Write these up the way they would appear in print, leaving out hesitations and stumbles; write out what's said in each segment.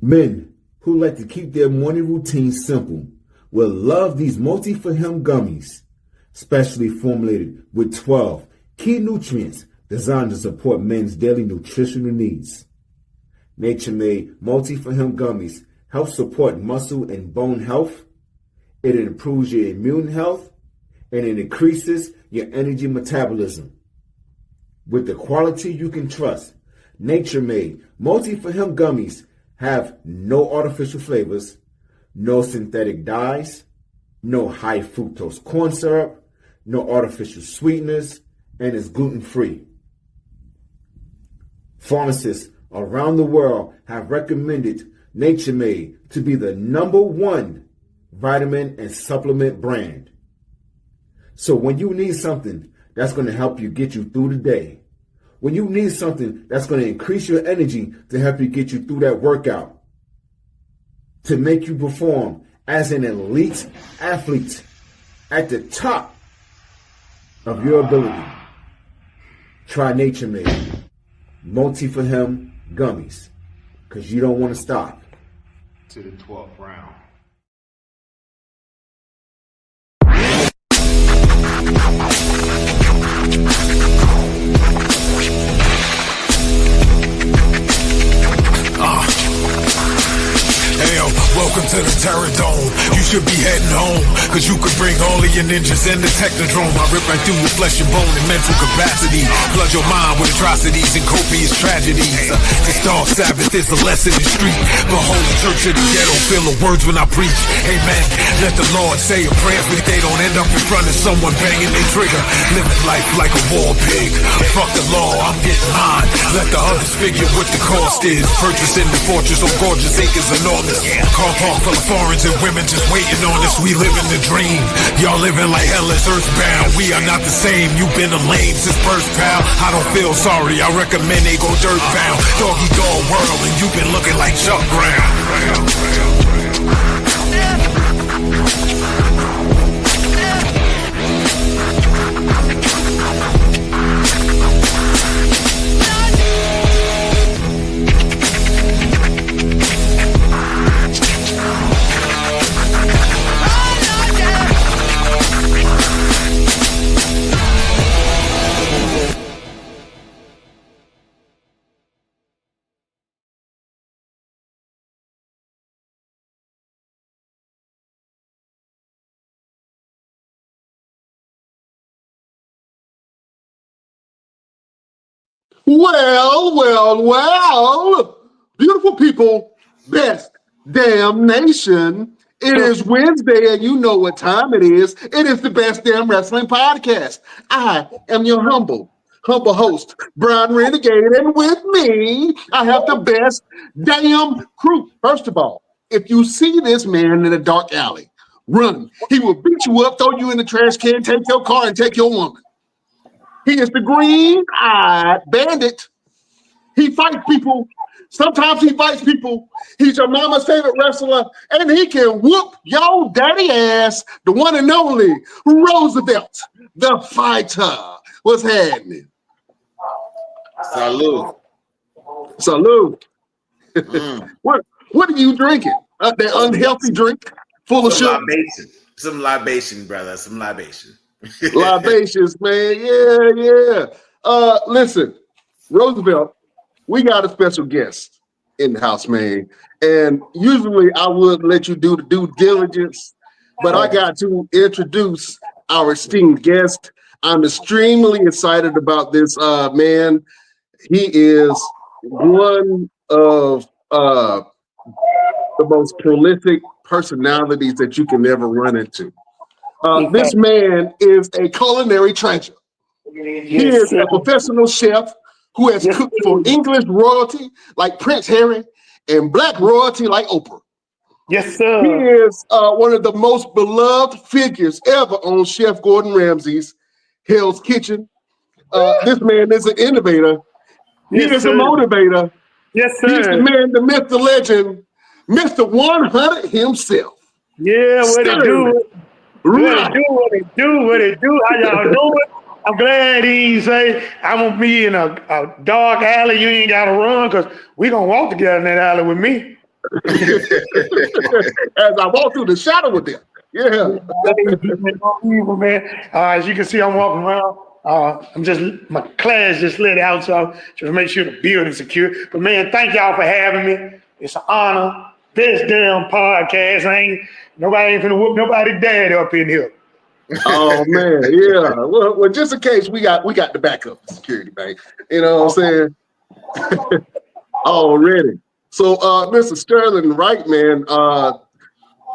Men who like to keep their morning routine simple will love these multi-for-him gummies, specially formulated with 12 key nutrients designed to support men's daily nutritional needs. Nature-made multi-for-him gummies help support muscle and bone health. It improves your immune health, and it increases your energy metabolism. With the quality you can trust, nature-made multi-for-him gummies have no artificial flavors, no synthetic dyes, no high fructose corn syrup, no artificial sweeteners, and is gluten-free. Pharmacists around the world have recommended Nature Made to be the #1 vitamin and supplement brand. So when you need something that's going to help you get you through the day, when you need something that's going to increase your energy to help you get you through that workout, to make you perform as an elite athlete at the top of your ability, try Nature Made Multi-for-Him gummies, because you don't want to stop. To the 12th round. Welcome to the Terror Dome. You should be heading home, cause you could bring all of your ninjas in the Technodrome. I rip right through your flesh and bone and mental capacity. Flood your mind with atrocities and copious tragedies. This dark Sabbath is a lesson in street. The holy church of the ghetto feel the words when I preach. Amen. Let the Lord say a prayer so they don't end up in front of someone banging their trigger. Living life like a war pig. Fuck the law, I'm getting mine. Let the others figure what the cost is. Purchasing the fortress of gorgeous acres enormous. Car park full of foreigners and women just waiting on us. We living the dream. Y'all living like hell is earthbound. We are not the same. You've been a lame since birth, pal. I don't feel sorry. I recommend they go dirt bound. Doggy dog world, and you've been looking like Chuck Brown. Well, beautiful people, best damn nation. It is Wednesday, and you know what time it is. It is the Best Damn Wrestling Podcast. I am your humble host, Brian Renegade, and with me, I have the best damn crew. First of all, if you see this man in a dark alley, run. He will beat you up, throw you in the trash can, take your car, and take your woman. He is the green-eyed bandit. He fights people. Sometimes he fights people. He's your mama's favorite wrestler, and he can whoop your daddy ass, the one and only Roosevelt, the fighter. What's happening? Salud. What are you drinking? That unhealthy drink full of sugar? Some libation, brother. Some libation. Libations, man. Yeah. Listen, Roosevelt, we got a special guest in the house, man. And usually I would let you do the due diligence, but I got to introduce our esteemed guest. I'm extremely excited about this man. He is one of the most prolific personalities that you can ever run into. This man is a culinary treasure. He is a professional chef who has cooked for English royalty like Prince Harry and black royalty like Oprah. Yes, sir. He is one of the most beloved figures ever on Chef Gordon Ramsay's Hell's Kitchen. This man is an innovator. He is a motivator. Yes, sir. He's the man, the myth, the legend, Mr. 100 himself. Yeah, what it do? What it do? How y'all doing? I'm glad he ain't say I'm gonna be in a dark alley. You ain't gotta run, because we gonna walk together in that alley with me. As I walk through the shadow with them. Yeah. Man. As you can see, I'm walking around. My class just let out, so just make sure the building's secure. But man, thank y'all for having me. It's an honor. This damn podcast nobody ain't finna whoop nobody dad up in here. Oh man, yeah. Well, just in case we got the backup security, man. You know what I'm saying? Already. So, Mr. Sterling Wright, man,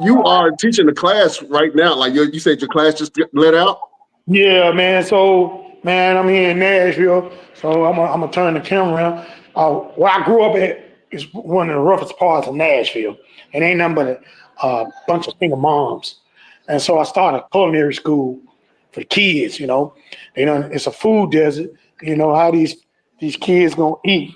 you are teaching the class right now. Like you said, your class just let out. Yeah, man. So, man, I'm here in Nashville. So I'm gonna turn the camera around. Where I grew up at is one of the roughest parts of Nashville, and ain't nothing but a bunch of single moms. And so I started culinary school for the kids. It's a food desert. You know how these kids gonna eat.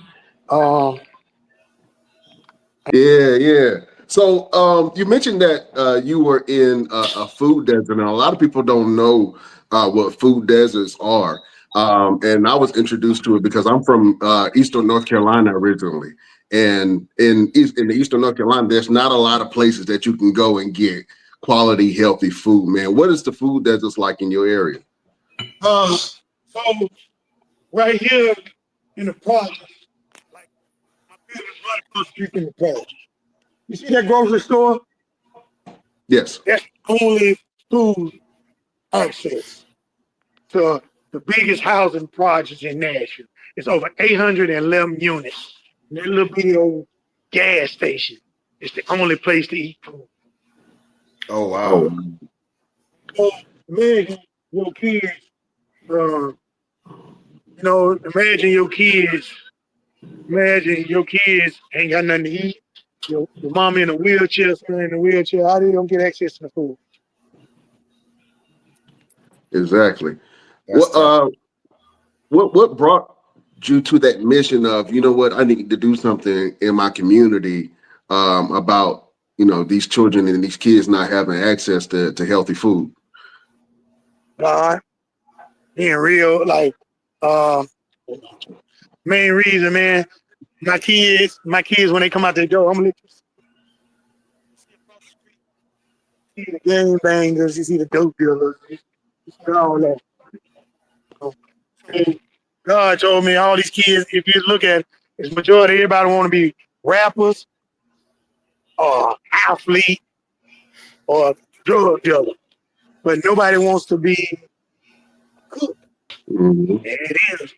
Yeah. So, you mentioned that you were in a food desert, and a lot of people don't know what food deserts are. And I was introduced to it because I'm from Eastern North Carolina originally, and in the Eastern North Carolina, there's not a lot of places that you can go and get quality, healthy food. Man, what is the food deserts like in your area? So right here in the project, like my business right across the street from the project. You see that grocery store? Yes. That's only food access to the biggest housing project in Nashville. It's over 811 units. And that little bitty old gas station is the only place to eat food. Oh wow. So imagine your kids, imagine your kids ain't got nothing to eat. Your mama in a wheelchair, son in a wheelchair, how they don't get access to the food? Exactly. What brought you to that mission of, you know what, I need to do something in my community about, these children and these kids not having access to healthy food? God, being real, main reason, man, my kids, when they come out their door, I'm gonna let you see the gang bangers, you see the dope dealers, you see all that. So, God told me all these kids, if you look at it, it's majority, everybody want to be rappers or athlete or drug dealer, but nobody wants to be cook. Mm-hmm. And it is.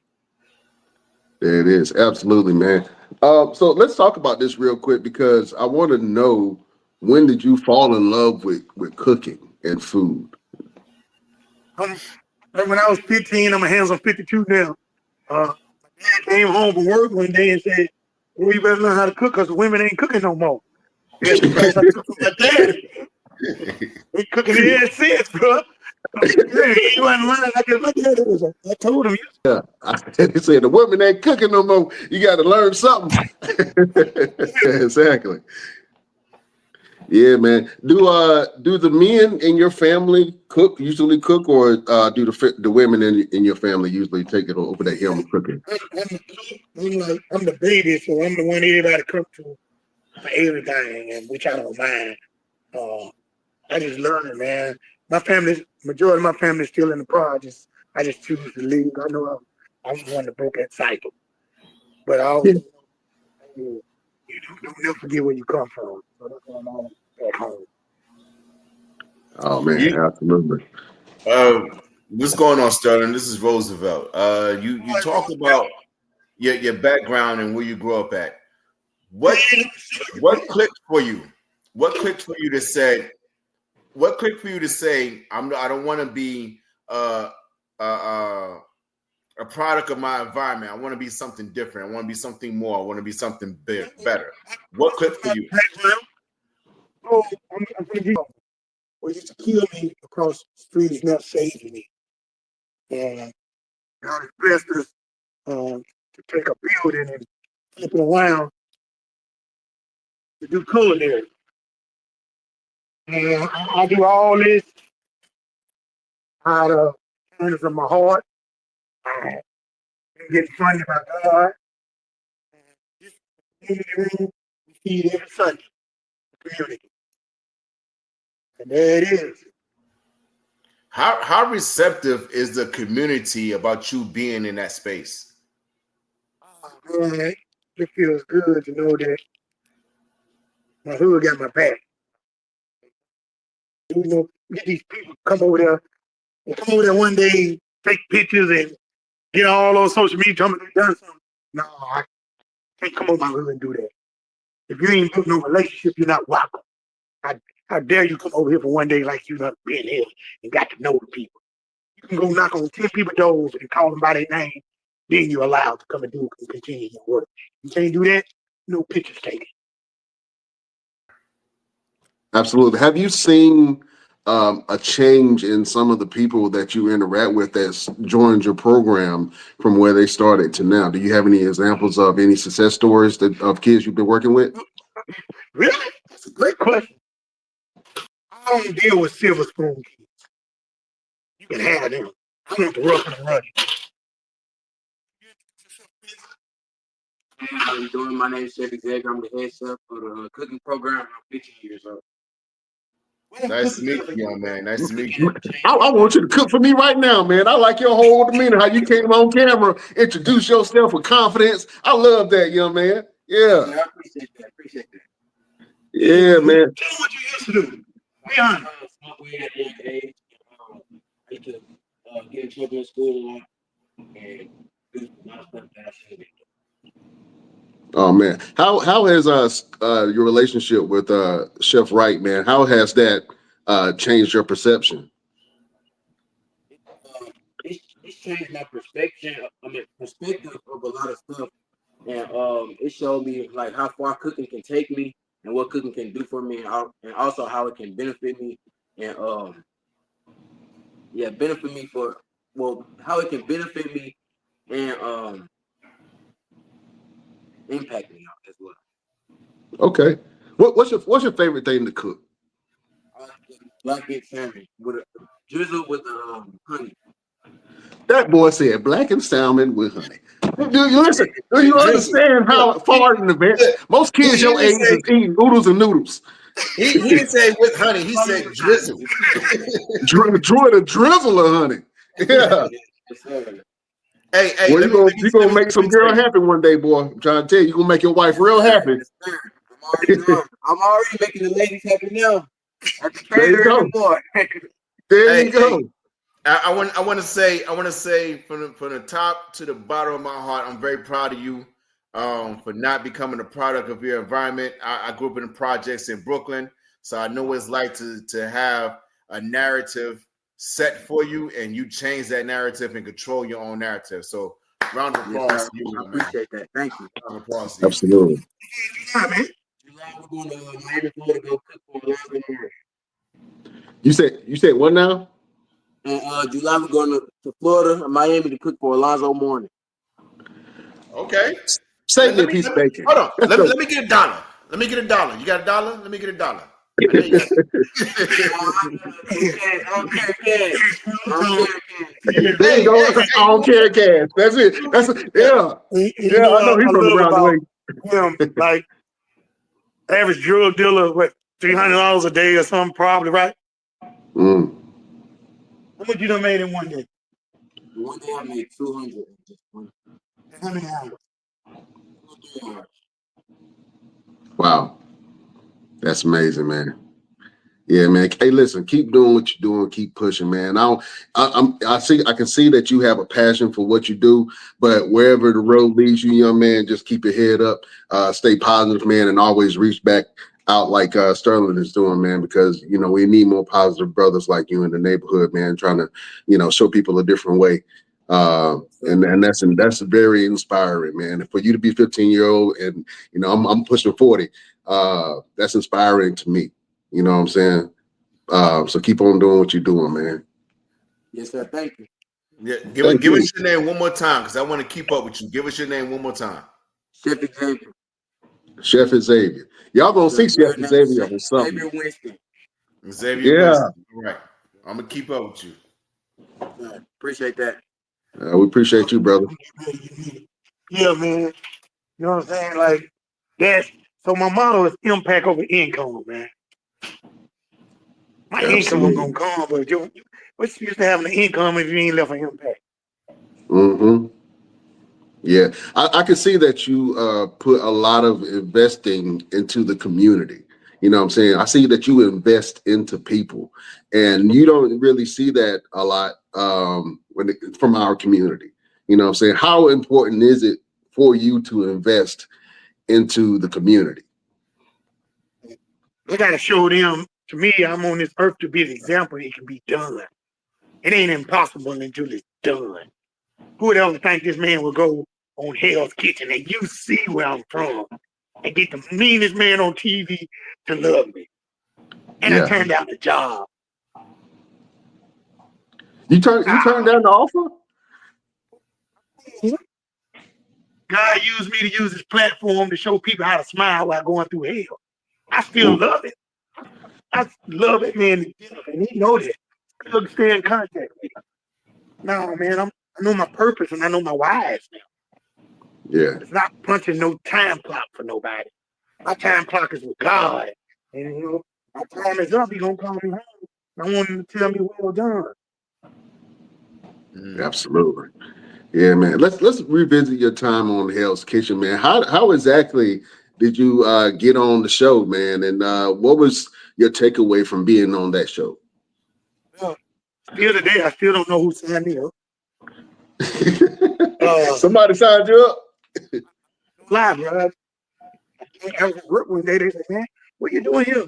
It is. Absolutely, man. So let's talk about this real quick because I want to know, when did you fall in love with cooking and food? When I was 15, I'm hands-on 52 now. My dad came home from work one day and said, well, you better learn how to cook because the women ain't cooking no more. That's the price I took from my dad. They cooking their ass since, bro. He wasn't lying. I told him. Yeah, he said the women ain't cooking no more. You got to learn something. Exactly. Yeah, man. Do the men in your family usually cook, or do the women in your family usually take it over to him cooking? I'm the baby, so I'm the one everybody cook to for everything, and which I don't mind. I just learn it, man. Majority of my family is still in the projects. I just choose to leave. I know I'm the one that broke that cycle. But I always you don't never forget where you come from. So that's why I'm always back home. Oh man, absolutely. What's going on, Sterling? This is Roosevelt. You talk about your background and where you grew up at. What clicked for you? What clicked for you to say? What clicked for you to say? I don't want to be a product of my environment. I want to be something different. I want to be something more. I want to be something better. What clicked for you? Oh, I'm going to well, used to kill me across the street is not saving me. And God has blessed us to take a building and flip it around to do culinary. And I do all this out of kindness of my heart. I am getting funded by God. This community room, we feed every Sunday, the community. And there it is. How receptive is the community about you being in that space? Oh, man, it feels good to know that my hood got my back. You know, get these people come over there and come over there one day, take pictures and get all on social media, tell me they done something. No, I can't come over my hood and do that. If you ain't built no relationship, you're not welcome. How dare you come over here for one day like you done been here and got to know the people. You can go knock on 10 people's doors and call them by their name, then you're allowed to come and do and continue your work. You can't do that, no pictures taken. Absolutely. Have you seen a change in some of the people that you interact with that's joined your program from where they started to now? Do you have any examples of any success stories of kids you've been working with? Really? That's a great question. I don't deal with silver spoon kids. You can have them. I want the rough and the rugged. How you doing? My name is Chef Gordon. I'm the head chef for the cooking program. I'm 15 years old. Nice to meet you, young man. Nice to meet you. I want you to cook for me right now, man. I like your whole demeanor, how you came on camera, introduce yourself with confidence. I love that, young man. Yeah. I appreciate that. Yeah, man. Tell me what you used to do. Be honest. Smoke weed at a young age. I used to get in trouble in school a lot and do a lot of stuff that I shouldn't be doing. Oh man, how has your relationship with Chef Wright, man? How has that changed your perception? It's changed my perspective of a lot of stuff, and it showed me like how far cooking can take me and what cooking can do for me, and also how it can benefit me, and benefit me how it can benefit me and impact me as well. Okay, what's your favorite thing to cook? Black bean salmon with a drizzle with honey. That boy said black and salmon with honey. Do you listen? Do you understand how far in advance most kids your age is eating oodles and noodles? He didn't say with honey. He said drizzle. Drew a drizzle of honey. Yeah. Hey, well, you're gonna make some girl happy one day, boy. I'm trying to tell you, you're gonna make your wife real happy. I'm already making the ladies happy now. There you go. There you go. I want to say from the top to the bottom of my heart, I'm very proud of you for not becoming a product of your environment. I grew up in the projects in Brooklyn, so I know what it's like to have a narrative set for you, and you change that narrative and control your own narrative. So round of applause to you. I appreciate that. Thank you. Round of applause to you. Absolutely. July, we're going to Miami, Florida, go cook for Orlando Morning. You said what now? And July, we're going to Florida, Miami to cook for Alonzo Morning. Okay. Save me a piece of bacon. Hold on. Let me get a dollar. Let me get a dollar. You got a dollar? Let me get a dollar. Okay. There you go. I don't care cash. That's it. Yeah. I know he's from the ground way. Him, like average drug dealer, what, $300 a day or something, probably, right? Mm. How much you done made in one day? One day I made 200. How many hours? 3 hours. Wow. That's amazing, man. Yeah, man. Hey, listen, keep doing what you're doing. Keep pushing, man. I can see that you have a passion for what you do, but wherever the road leads you, young man, just keep your head up, stay positive, man, and always reach back out like Sterling is doing, man, because, we need more positive brothers like you in the neighborhood, man, trying to, show people a different way. And that's very inspiring, man. And for you to be 15-year-old and, I'm pushing 40, that's inspiring to me. You know what I'm saying? So keep on doing what you're doing, man. Yes, sir. Thank you. Yeah, give us your name one more time, because I want to keep up with you. Give us your name one more time. Chef Xavier. Chef Xavier. Y'all gonna see Chef Xavier on something. Xavier Winston. Xavier Winston. All right. I'm gonna keep up with you. Appreciate that. We appreciate you, brother. Yeah, man. You know what I'm saying? Like, So my motto is impact over income, man. My income gonna come, but what's the use of having an income if you ain't left an impact? Mm-hmm. Yeah, I can see that you put a lot of investing into the community. You know what I'm saying? I see that you invest into people, and you don't really see that a lot from our community. You know what I'm saying? How important is it for you to invest into the community? I gotta show them. To me, I'm on this earth to be an example. It can be done. It ain't impossible until it's done. Who would ever think this man would go on Hell's Kitchen and you see where I'm from and get the meanest man on TV to love me? And I turned down the job. You turned down the offer? God used me to use his platform to show people how to smile while going through hell. I still love it. I love it, man. And he knows it. Still stay in contact with him. No, man, I know my purpose and I know my whys now. Yeah. It's not punching no time clock for nobody. My time clock is with God. And you know, my time is up, he's gonna call me home. I want him to tell me well done. Absolutely. Yeah, man. Let's revisit your time on Hell's Kitchen, man. How exactly did you get on the show, man? And what was your takeaway from being on that show? Well, still today, I still don't know who signed me up. Somebody signed you up? Live, bro. I was at work one day. They said, "Man, what you doing here?" I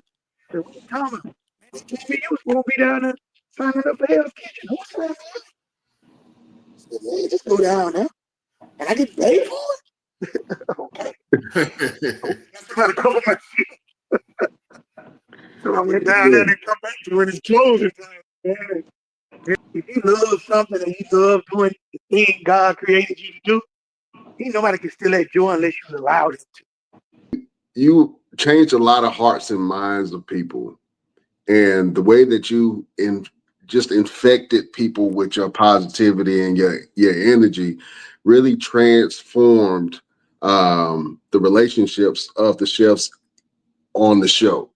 said, "What you talking about?" They told me you was gonna be down there signing up for Hell's Kitchen. Who signed me up? I said, "Man, just go down there, and I get paid for it." Okay. That's about to cover my shit. So I went down there and come back to when it's closing time. Man, if you love something and you love doing the thing God created you to do, ain't nobody can steal that joy unless you allow it to. You changed a lot of hearts and minds of people, and the way that you just infected people with your positivity and your energy really transformed the relationships of the chefs on the show.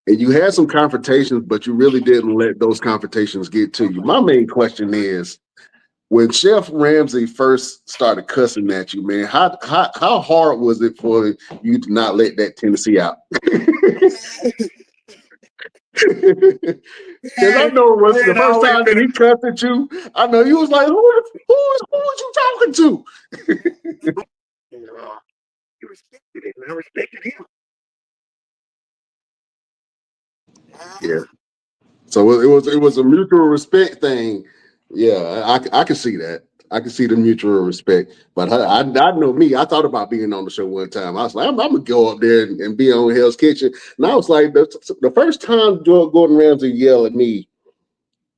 And you had some confrontations, but you really didn't let those confrontations get to you. My main question is, when Chef Ramsay first started cussing at you, man, how hard was it for you to not let that tendency out? Because I know it was the first time that he cussed at you. I know you was like, who was you talking to? You respected it, and I respected him. Yeah. So it was a mutual respect thing. Yeah, I can see that. I can see the mutual respect. But I know me. I thought about being on the show one time. I was like, I'm gonna go up there and be on Hell's Kitchen. And I was like, the first time Gordon Ramsay yelled at me,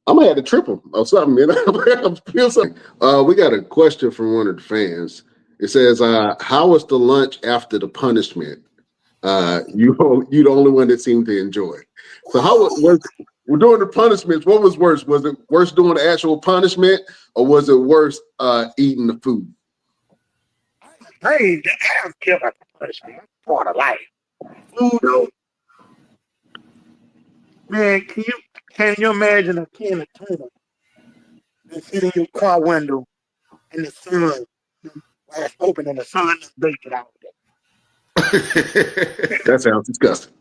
I'm gonna have to trip him or something. You know? We got a question from one of the fans. It says, "How was the lunch after the punishment? You the only one that seemed to enjoy it. So how was we're doing the punishments? What was worse? Was it worse doing the actual punishment, or was it worse eating the food?" I don't care about the punishment. That's part of life. Food, though, man, can you imagine a can of tuna that sit in your car window and the sun is open and the sun is baking out there? That sounds disgusting.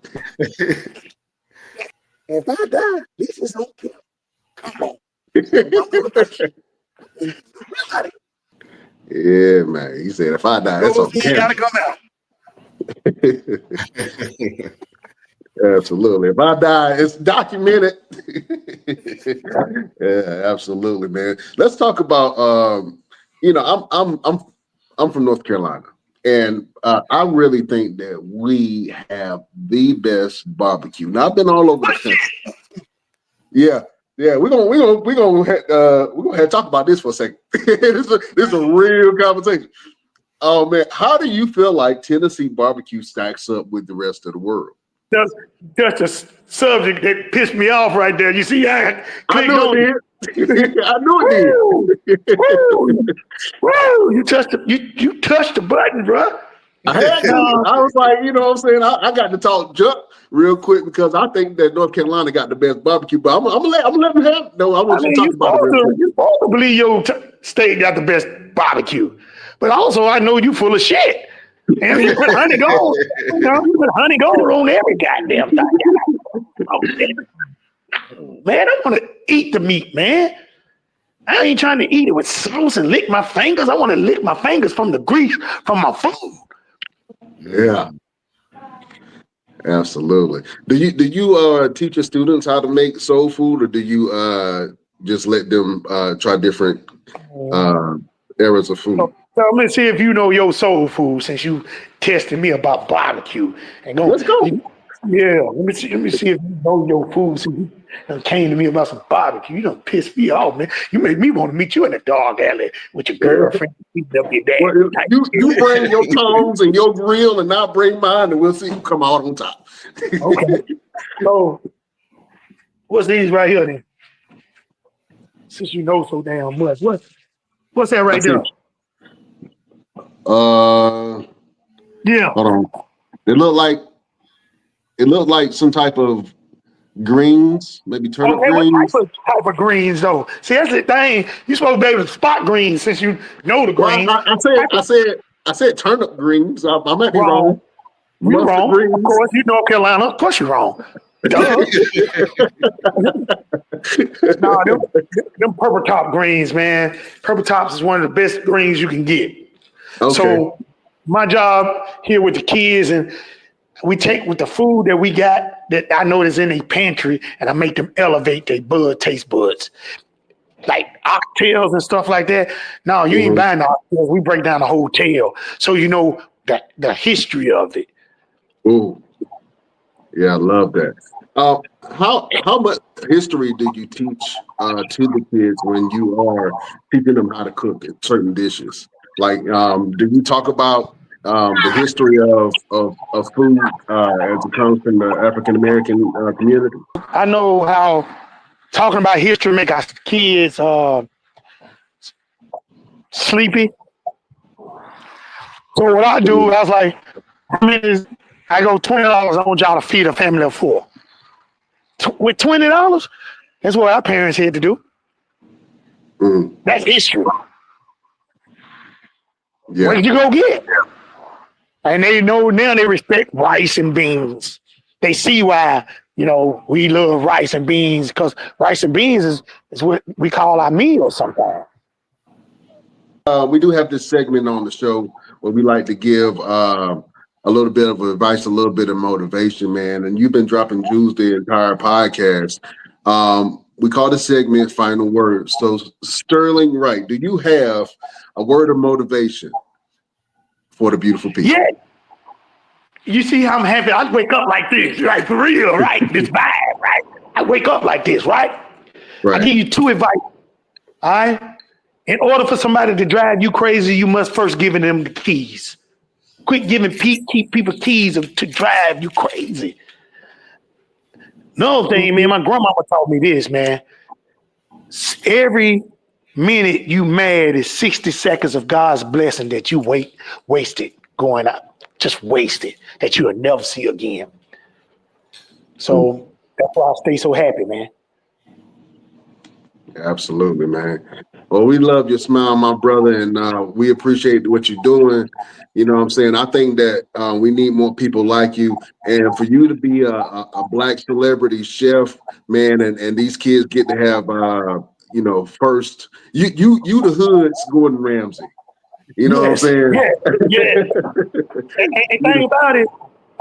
If I die, this is okay. Come on. Yeah, man. He said, if I die, it's okay. You gotta come out. Absolutely. If I die, it's documented. Yeah, absolutely, man. Let's talk about I'm from North Carolina, and I really think that we have the best barbecue. Now, I've been all over the country. Yeah, we're gonna have to talk about this for a second. this is a real conversation. Oh man, how do you feel like Tennessee barbecue stacks up with the rest of the world? That's a subject that pissed me off right there. You see, I knew it did. I knew it did. Woo! You touched the button, bro. I had to. I was like, you know what I'm saying? I got to talk junk real quick because I think that North Carolina got the best barbecue. But I'm gonna let him have it. No, I want you to talk about it real quick. You supposed to believe your state got the best barbecue. But also, I know you full of shit. And you put honey gold, you put honey gold on every goddamn thing. Man, I want to eat the meat, man. I ain't trying to eat it with sauce and lick my fingers. I want to lick my fingers from the grease from my food. Yeah, absolutely. Do you teach your students how to make soul food, or do you just let them try different eras of food? So let me see if you know your soul food since you tested me about barbecue. Let's go. Yeah, let me see if you know your food. Since you came to me about some barbecue. You done pissed me off, man. You made me want to meet you in the dog alley with your girlfriend. Well, you bring your tongs and your grill, and I'll bring mine, and we'll see who come out on top. Okay. So, what's these right here then? Since you know so damn much, what's that right there? Yeah. Hold on. It looked like some type of greens, maybe turnip greens. What type of greens though? See, that's the thing. You supposed to be able to spot greens since you know the greens. Well, I said turnip greens. I might be wrong. You're wrong. Greens. Of course, you North Carolina. Of course, you're wrong. Nah, them purple top greens, man. Purple tops is one of the best greens you can get. Okay. So my job here with the kids, and we take with the food that we got that I know is in their pantry, and I make them elevate their taste buds. Like oxtails and stuff like that. No, you ain't buying the oxtails. We break down the whole tail so you know the history of it. Ooh. Yeah, I love that. How much history do you teach to the kids when you are teaching them how to cook certain dishes? Like, do you talk about the history of food as it comes from the African American community? I know how talking about history make our kids sleepy. So what I do, I was like, I go $20. I want y'all to feed a family of 4. With $20, that's what our parents had to do. That's history. Yeah. What did you go get? And they know now they respect rice and beans. They see why, we love rice and beans, because rice and beans is what we call our meal sometimes. We do have this segment on the show where we like to give a little bit of advice, a little bit of motivation, man. And you've been dropping jewels the entire podcast. We call the segment Final Words. So, Sterling Wright, do you have a word of motivation for the beautiful people? Yeah. You see how I'm happy? I wake up like this, right? For real, right? This vibe, right? I wake up like this, right? I give you 2 advice. All right? In order for somebody to drive you crazy, you must first give them the keys. Quit giving people keys to drive you crazy. Another thing, man, my grandmama taught me this, man. Every minute you mad is 60 seconds of God's blessing that you wasted going out. Just wasted that you'll never see again. So that's why I stay so happy, man. Absolutely, man. Well, we love your smile, my brother, and we appreciate what you're doing. You know what I'm saying? I think that we need more people like you. And for you to be a Black celebrity chef, man, and these kids get to have, first, you the hood's Gordon Ramsay. You know what I'm saying? Yeah. and think about it.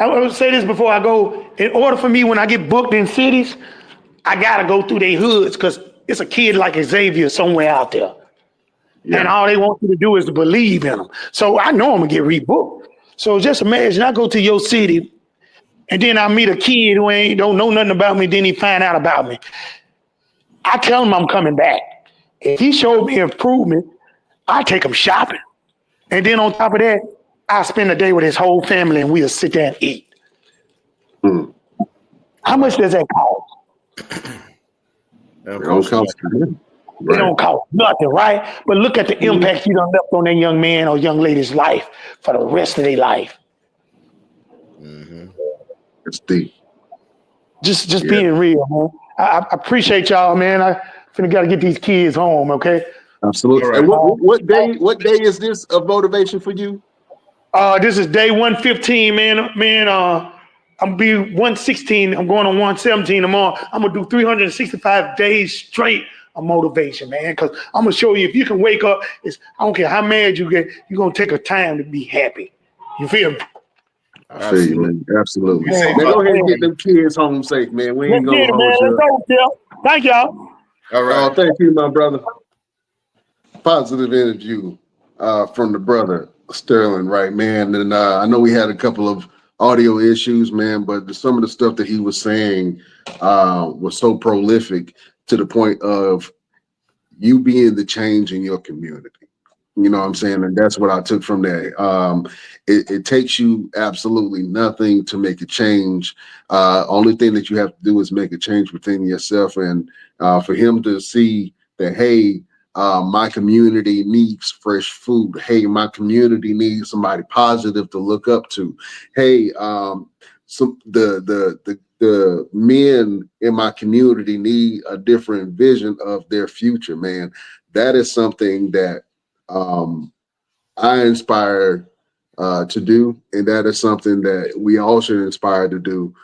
I would say this before I go. In order for me, when I get booked in cities, I got to go through their hoods because it's a kid like Xavier somewhere out there. Yeah. And all they want you to do is to believe in them. So I know I'm going to get rebooked. So just imagine I go to your city and then I meet a kid who don't know nothing about me. Then he find out about me. I tell him I'm coming back. If he showed me improvement, I take him shopping. And then on top of that, I spend a day with his whole family and we'll sit there and eat. How much does that cost? It don't cost. It don't cost nothing, right? But look at the impact you done left on that young man or young lady's life for the rest of their life. It's deep. Just being real, man. I appreciate y'all, man. I finna gotta get these kids home, okay? Absolutely. All right. And what day is this of motivation for you? This is day 115, man. I'm gonna be 116. I'm going on 117 tomorrow. I'm gonna do 365 days straight of motivation, man. Cause I'm gonna show you if you can wake up. I don't care how mad you get. You're gonna take a time to be happy. You feel me? I feel you, man. Absolutely. You say Man, go ahead and get man. them kids home safe, man. We Let's ain't get gonna it, man. hold you Let's up. go, Phil. Thank y'all. All right. Thank you, my brother. Positive interview from the brother Sterling, right, man? And I know we had a couple of audio issues, man, but some of the stuff that he was saying was so prolific to the point of you being the change in your community. You know what I'm saying? And that's what I took from that. It takes you absolutely nothing to make a change. Only thing that you have to do is make a change within yourself. And for him to see that, hey, my community needs fresh food. Hey, my community needs somebody positive to look up to. Hey, the men in my community need a different vision of their future, man. That is something that I inspire to do, and that is something that we all should inspire to do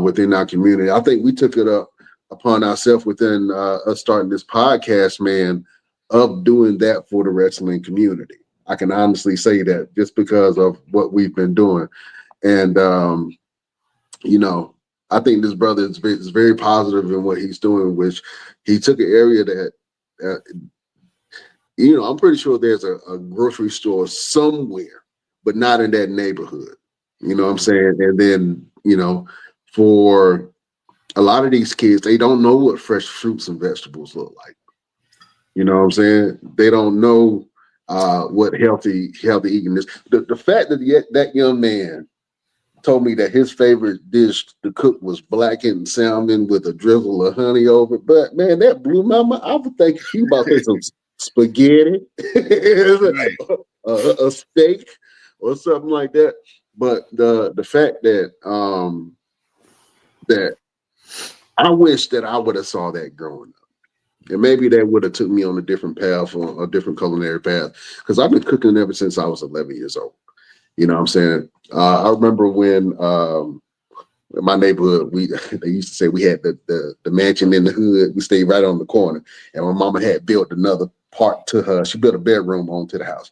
within our community. I think we took it up upon ourselves within us starting this podcast, man, of doing that for the wrestling community. I can honestly say that just because of what we've been doing. And, I think this brother is very positive in what he's doing, which he took an area that, I'm pretty sure there's a grocery store somewhere, but not in that neighborhood. You know what I'm saying? And then, for a lot of these kids, they don't know what fresh fruits and vegetables look like. You know what I'm saying? They don't know what healthy eating is. The fact that that young man told me that his favorite dish to cook was blackened salmon with a drizzle of honey over it. But man, that blew my mind. I was thinking you about to say some spaghetti, a steak, or something like that. But the fact that that I wish that I would have saw that growing up. And maybe that would have took me on a different path, or a different culinary path. Because I've been cooking ever since I was 11 years old. You know what I'm saying? I remember when in my neighborhood, they used to say we had the mansion in the hood. We stayed right on the corner. And my mama had built another part to her. She built a bedroom onto the house.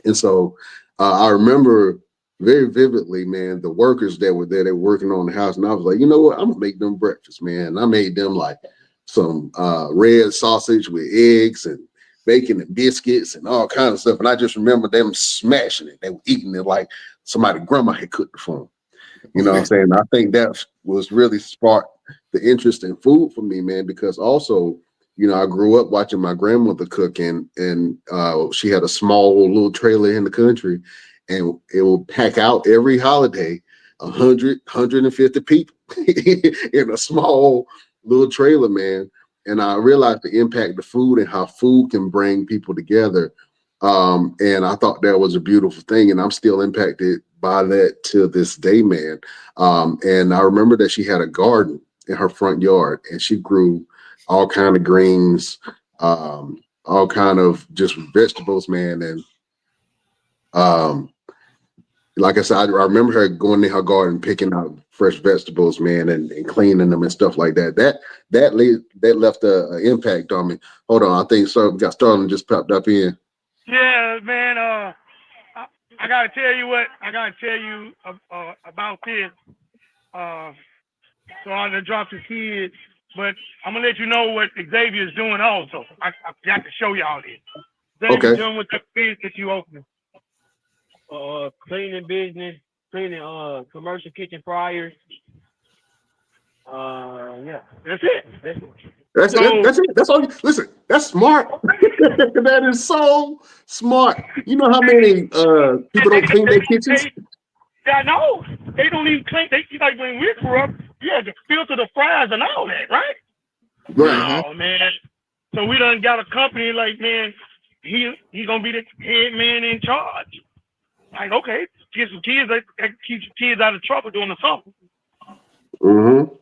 And so I remember very vividly, man, the workers that were there, they were working on the house. And I was like, you know what? I'm going to make them breakfast, man. And I made them like some red sausage with eggs and bacon and biscuits and all kinds of stuff. And I just remember them smashing it. They were eating it like somebody grandma had cooked it for them. You know what I'm saying? I think that was really sparked the interest in food for me, man, because also, I grew up watching my grandmother cook, and she had a small little trailer in the country, and it would pack out every holiday 100, 150 people in a small little trailer, man. And I realized the impact of food and how food can bring people together. And I thought that was a beautiful thing. And I'm still impacted by that to this day, man. And I remember that she had a garden in her front yard, and she grew all kind of greens, all kind of just vegetables, man. And like I said, I remember her going in her garden, picking out fresh vegetables, man, and cleaning them and stuff like that. That left an impact on me. Hold on, I think Sterling just popped up in. Yeah, man. I gotta tell you about this. So I'm gonna drop the kids, but I'm gonna let you know what Xavier's doing also. I got to show y'all this. Xavier's doing with the business that you opening. Cleaning business, commercial kitchen fryers. Yeah, that's it. That's it. That's all. Listen, that's smart. That is so smart. You know how many people don't clean their kitchens? Yeah, I know. They don't even clean. They like when we grew up, you had to filter the fries and all that, right? Right. Oh man. So we done got a company like, man, he gonna be the head man in charge. Like, okay, get some kids that keep your kids out of trouble doing the summer. Mm-hmm.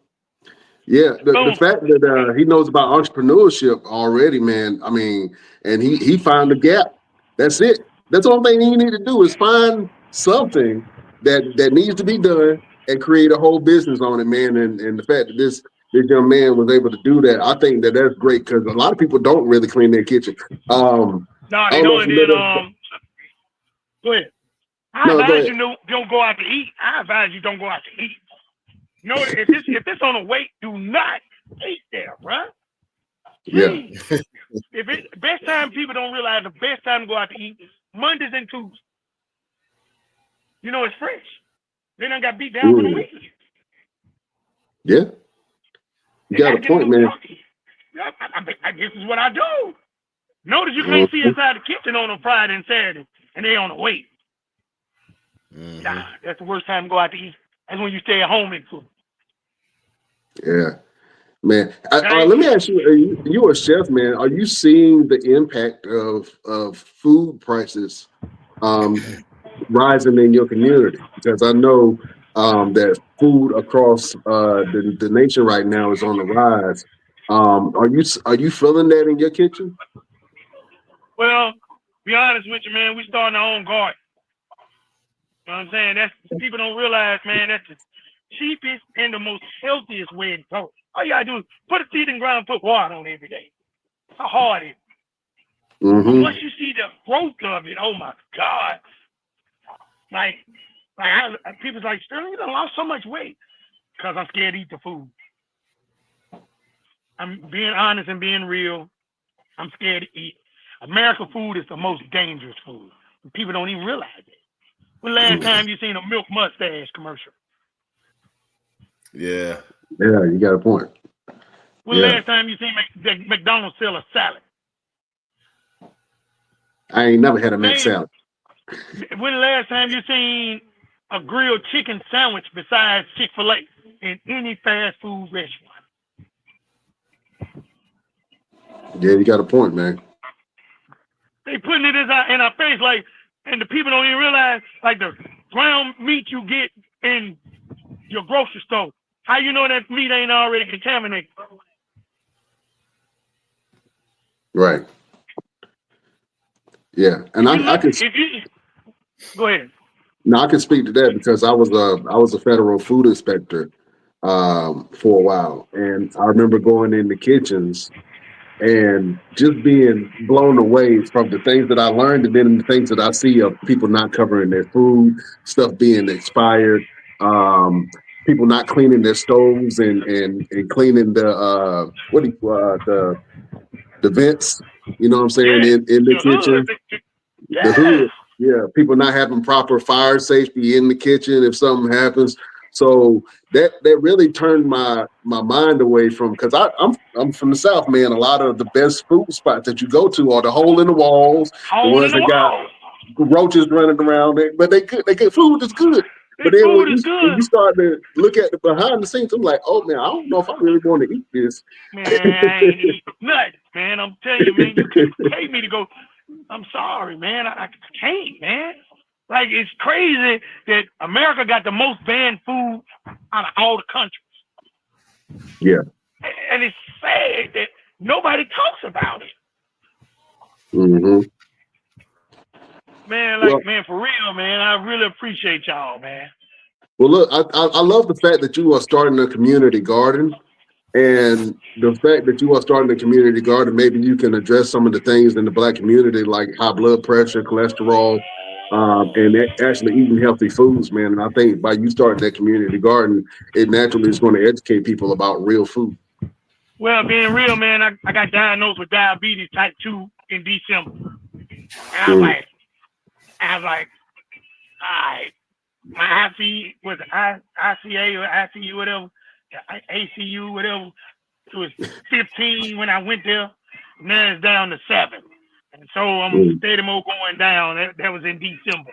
Yeah, the Boom. fact that he knows about entrepreneurship already, man. I mean, and he found a gap. That's it. That's the only thing you need to do is find something that needs to be done and create a whole business on it, man. And the fact that this young man was able to do that, I think that's great because a lot of people don't really clean their kitchen. No, I they don't know don't. if And you know then that. go ahead. I No, go advise ahead. you don't go out to eat. I advise you don't go out to eat. No, if it's on a weight, do not eat there, bruh. Yeah. Best time people don't realize the best time to go out to eat is Mondays and Tuesdays. You know it's fresh. They done got beat down for the week. Yeah. You got a Get a point, little man. funky. This is what I do. Notice you can't see inside the kitchen on a Friday and Saturday, and they on the wait. Nah, that's the worst time to go out to eat. That's when you stay at home and cook. Yeah. Man, let me ask you: you a chef, man? Are you seeing the impact of food prices rising in your community? Because I know that food across the nation right now is on the rise. Are you feeling that in your kitchen? Well, be honest with you, man, we starting our own garden. You know what I'm saying? That's people don't realize, man, that's the cheapest and the most healthiest way to go. All you gotta do is put a seed in the ground and put water on it every day. How hard is it? But once you see the growth of it, oh my God. People's like, Sterling, you done lost so much weight. Because I'm scared to eat the food. I'm being honest and being real. I'm scared to eat. American food is the most dangerous food. People don't even realize it. When last time you seen a milk mustache commercial? Yeah. Yeah, you got a point. When last time you seen McDonald's sell a salad? I ain't never had a Mac salad. When last time you seen a grilled chicken sandwich besides Chick-fil-A in any fast food restaurant? Yeah, you got a point, man. They putting it in our face, like, and the people don't even realize, like the ground meat you get in your grocery store. How you know that meat ain't already contaminated? Right. Yeah, and I can. Go ahead. No, I can speak to that because I was a federal food inspector for a while, and I remember going in the kitchens and just being blown away from the things that I learned, and then the things that I see of people not covering their food, stuff being expired, people not cleaning their stoves and cleaning the the vents. You know what I'm saying in the kitchen. The hood, yeah, people not having proper fire safety in the kitchen if something happens. So that really turned my mind away from, because I'm from the South, man. A lot of the best food spots that you go to are the hole in the walls, the ones that got roaches running around there, but they good food is good. But then when you start to look at the behind the scenes, I'm like, oh man, I don't know if I really want to eat this. Man, I ain't eat nothing, man. I'm telling you, man, you can't pay me to go. I'm sorry, man. I can't, man. Like, it's crazy that America got the most banned food out of all the countries. Yeah. And it's sad that nobody talks about it. Mm-hmm. Man, man, for real, man, I really appreciate y'all, man. Well, look, I love the fact that you are starting a community garden. And the fact that you are starting a community garden, maybe you can address some of the things in the Black community, like high blood pressure, cholesterol, and actually eating healthy foods, man. And I think by you starting that community garden, it naturally is going to educate people about real food. Well, being real, man, I got diagnosed with diabetes type 2 in December. And I was like, all right, my IC was ICA or ICU, whatever, ACU, whatever. It was 15 when I went there. Now it's down to 7. And so I'm steady more going down. That was in December.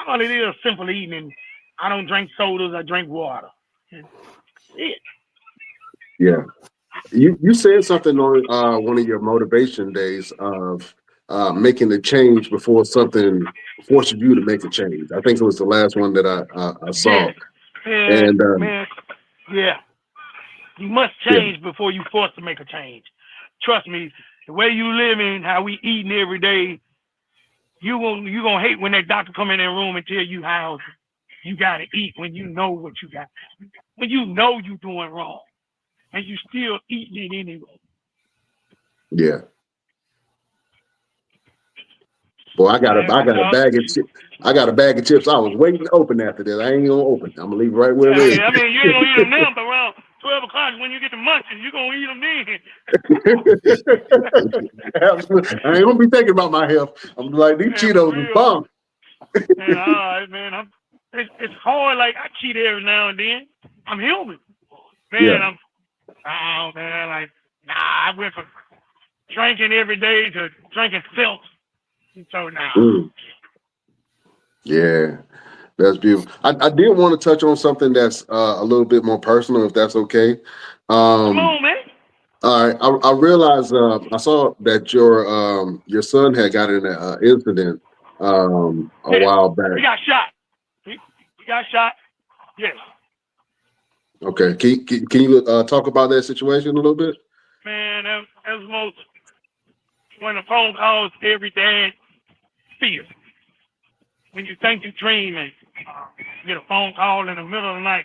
All it is simple eating. And I don't drink sodas. I drink water. That's it. Yeah. You said something on one of your motivation days of making a change before something forces you to make a change. I think it was the last one that I Yes, saw. man, And man, yeah. You must yeah, change before you forced to make a change. Trust me, the way you living, how we eating every day, you gonna hate when that doctor come in that room and tell you how you gotta eat when you know what you got, when you know you doing wrong, and you still eating it anyway. yeah. Boy, Man, I but got a no, bag of chips. I got a bag of chips. I was waiting to open after this. I ain't gonna open. I'm gonna leave it right where I it mean, you ain't gonna eat them now, but around 12 o'clock when you get the munchies, you gonna eat them then. is. I ain't gonna be thinking about my health. I'm like, these Man, for Cheetos is real. bomb. Man, all right, man. It's hard. Like I cheat every now and then. I'm human, Yeah. man. Like, nah. I went from drinking every day to drinking filth. So nah. Mm. Yeah. That's beautiful. I did want to touch on something that's a little bit more personal, if that's okay. Come Um, on, man. all right. I realized I saw that your son had got in an incident a Yes, while he back. got shot. He got shot. Yes, Okay. Can you talk about that situation a little bit? man. That was most one of the phone calls every dad feels. When you think you dream and you get a phone call in the middle of the night,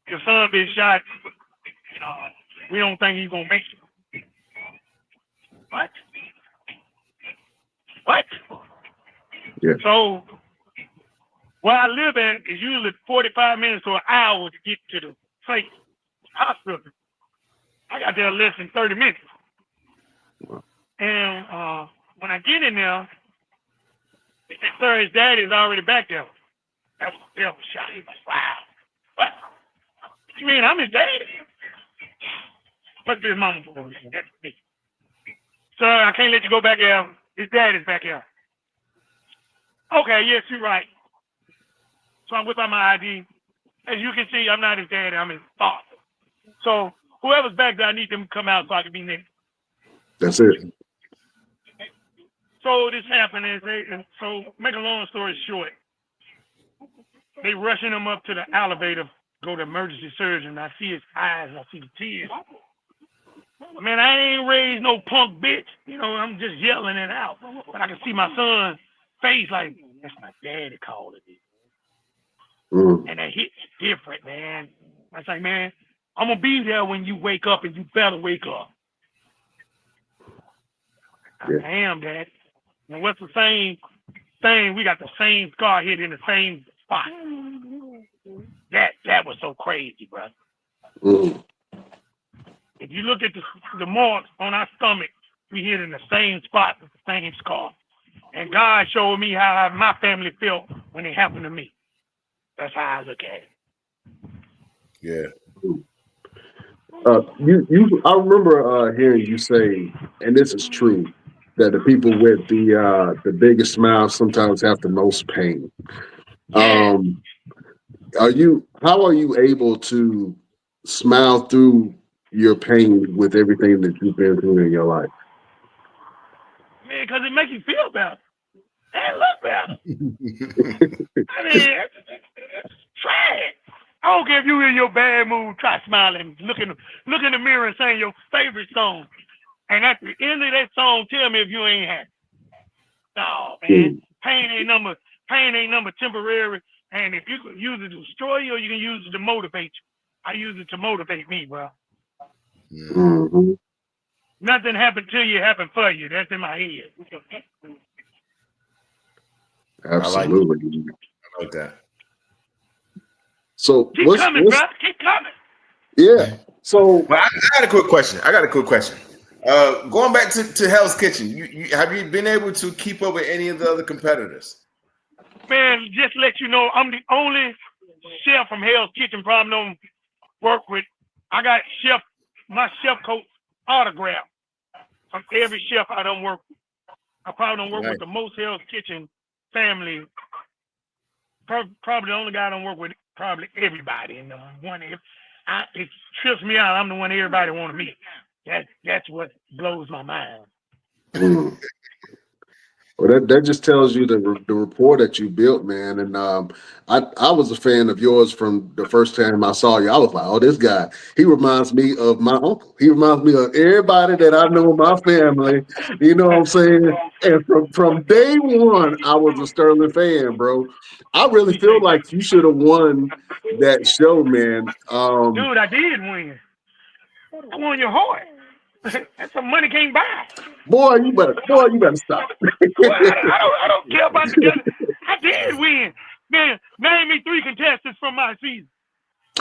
your son been shot. We don't think he's gonna make it. What? What? Yeah. So where I live at is usually 45 minutes or an hour to get to the place hospital. I got there less than 30 minutes. And when I get in there, they said, sir, his daddy's already back there. That was a devil shot. He was wow. What? What you mean I'm his daddy? What's his mama for? That's me. Sir, I can't let you go back there. His daddy's back there. Okay, yes, you're right. So I whip out my ID. As you can see, I'm not his daddy, I'm his father. So whoever's back there, I need them to come out so I can be next. That's it. So this happened, and so make a long story short, they rushing him up to the elevator, go to emergency surgeon. I see his eyes, I see the tears. Man, I ain't raised no punk bitch. I'm just yelling it out. But I can see my son's face like, that's my daddy calling me. Mm. And that hit's different, man. I was like, man, I'm going to be there when you wake up, and you better wake up. Yeah. I am, Dad. And what's the same thing? We got the same scar hit in the same spot. That was so crazy, bro. Mm. If you look at the marks on our stomach, we hit in the same spot with the same scar. And God showed me how my family felt when it happened to me. That's how I look at it. Yeah. I remember hearing you say, and this is true, that the people with the biggest smiles sometimes have the most pain. Yeah. How are you able to smile through your pain with everything that you've been through in your life? Man, because it makes you feel better. And look better. I mean, try it. I don't care if you're in your bad mood, try smiling. Look in the mirror and sing your favorite song. And at the end of that song, tell me if you ain't happy. No, man. Mm. Pain ain't number temporary. And if you can use it to destroy you or you can use it to motivate you. I use it to motivate me, bro. Mm-hmm. Nothing happened to you, happened for you. That's in my head. Absolutely. I like that. So Keep coming, bro. Keep coming. yeah. So Well, I got a quick question. Going back to Hell's Kitchen, have you been able to keep up with any of the other competitors? Man, just to let you know, I'm the only chef from Hell's Kitchen probably don't work with. I got my chef coach autograph from every chef I don't work with. I probably don't work with the most Hell's Kitchen family. Probably the only guy I don't work with, probably everybody in the one. it trips me out. I'm the one everybody want to meet. That's what blows my mind. Well, that just tells you the rapport that you built, man. And I was a fan of yours from the first time I saw you. I was like, oh, this guy, he reminds me of my uncle. He reminds me of everybody that I know in my family. You know what I'm saying? And from day one, I was a Sterling fan, bro. I really feel like you should have won that show, man. Dude, I did win. I won your heart. That's some money can't buy. Boy, you better stop. Well, I don't care about the gun. I did win. Man, name me 3 contestants from my season.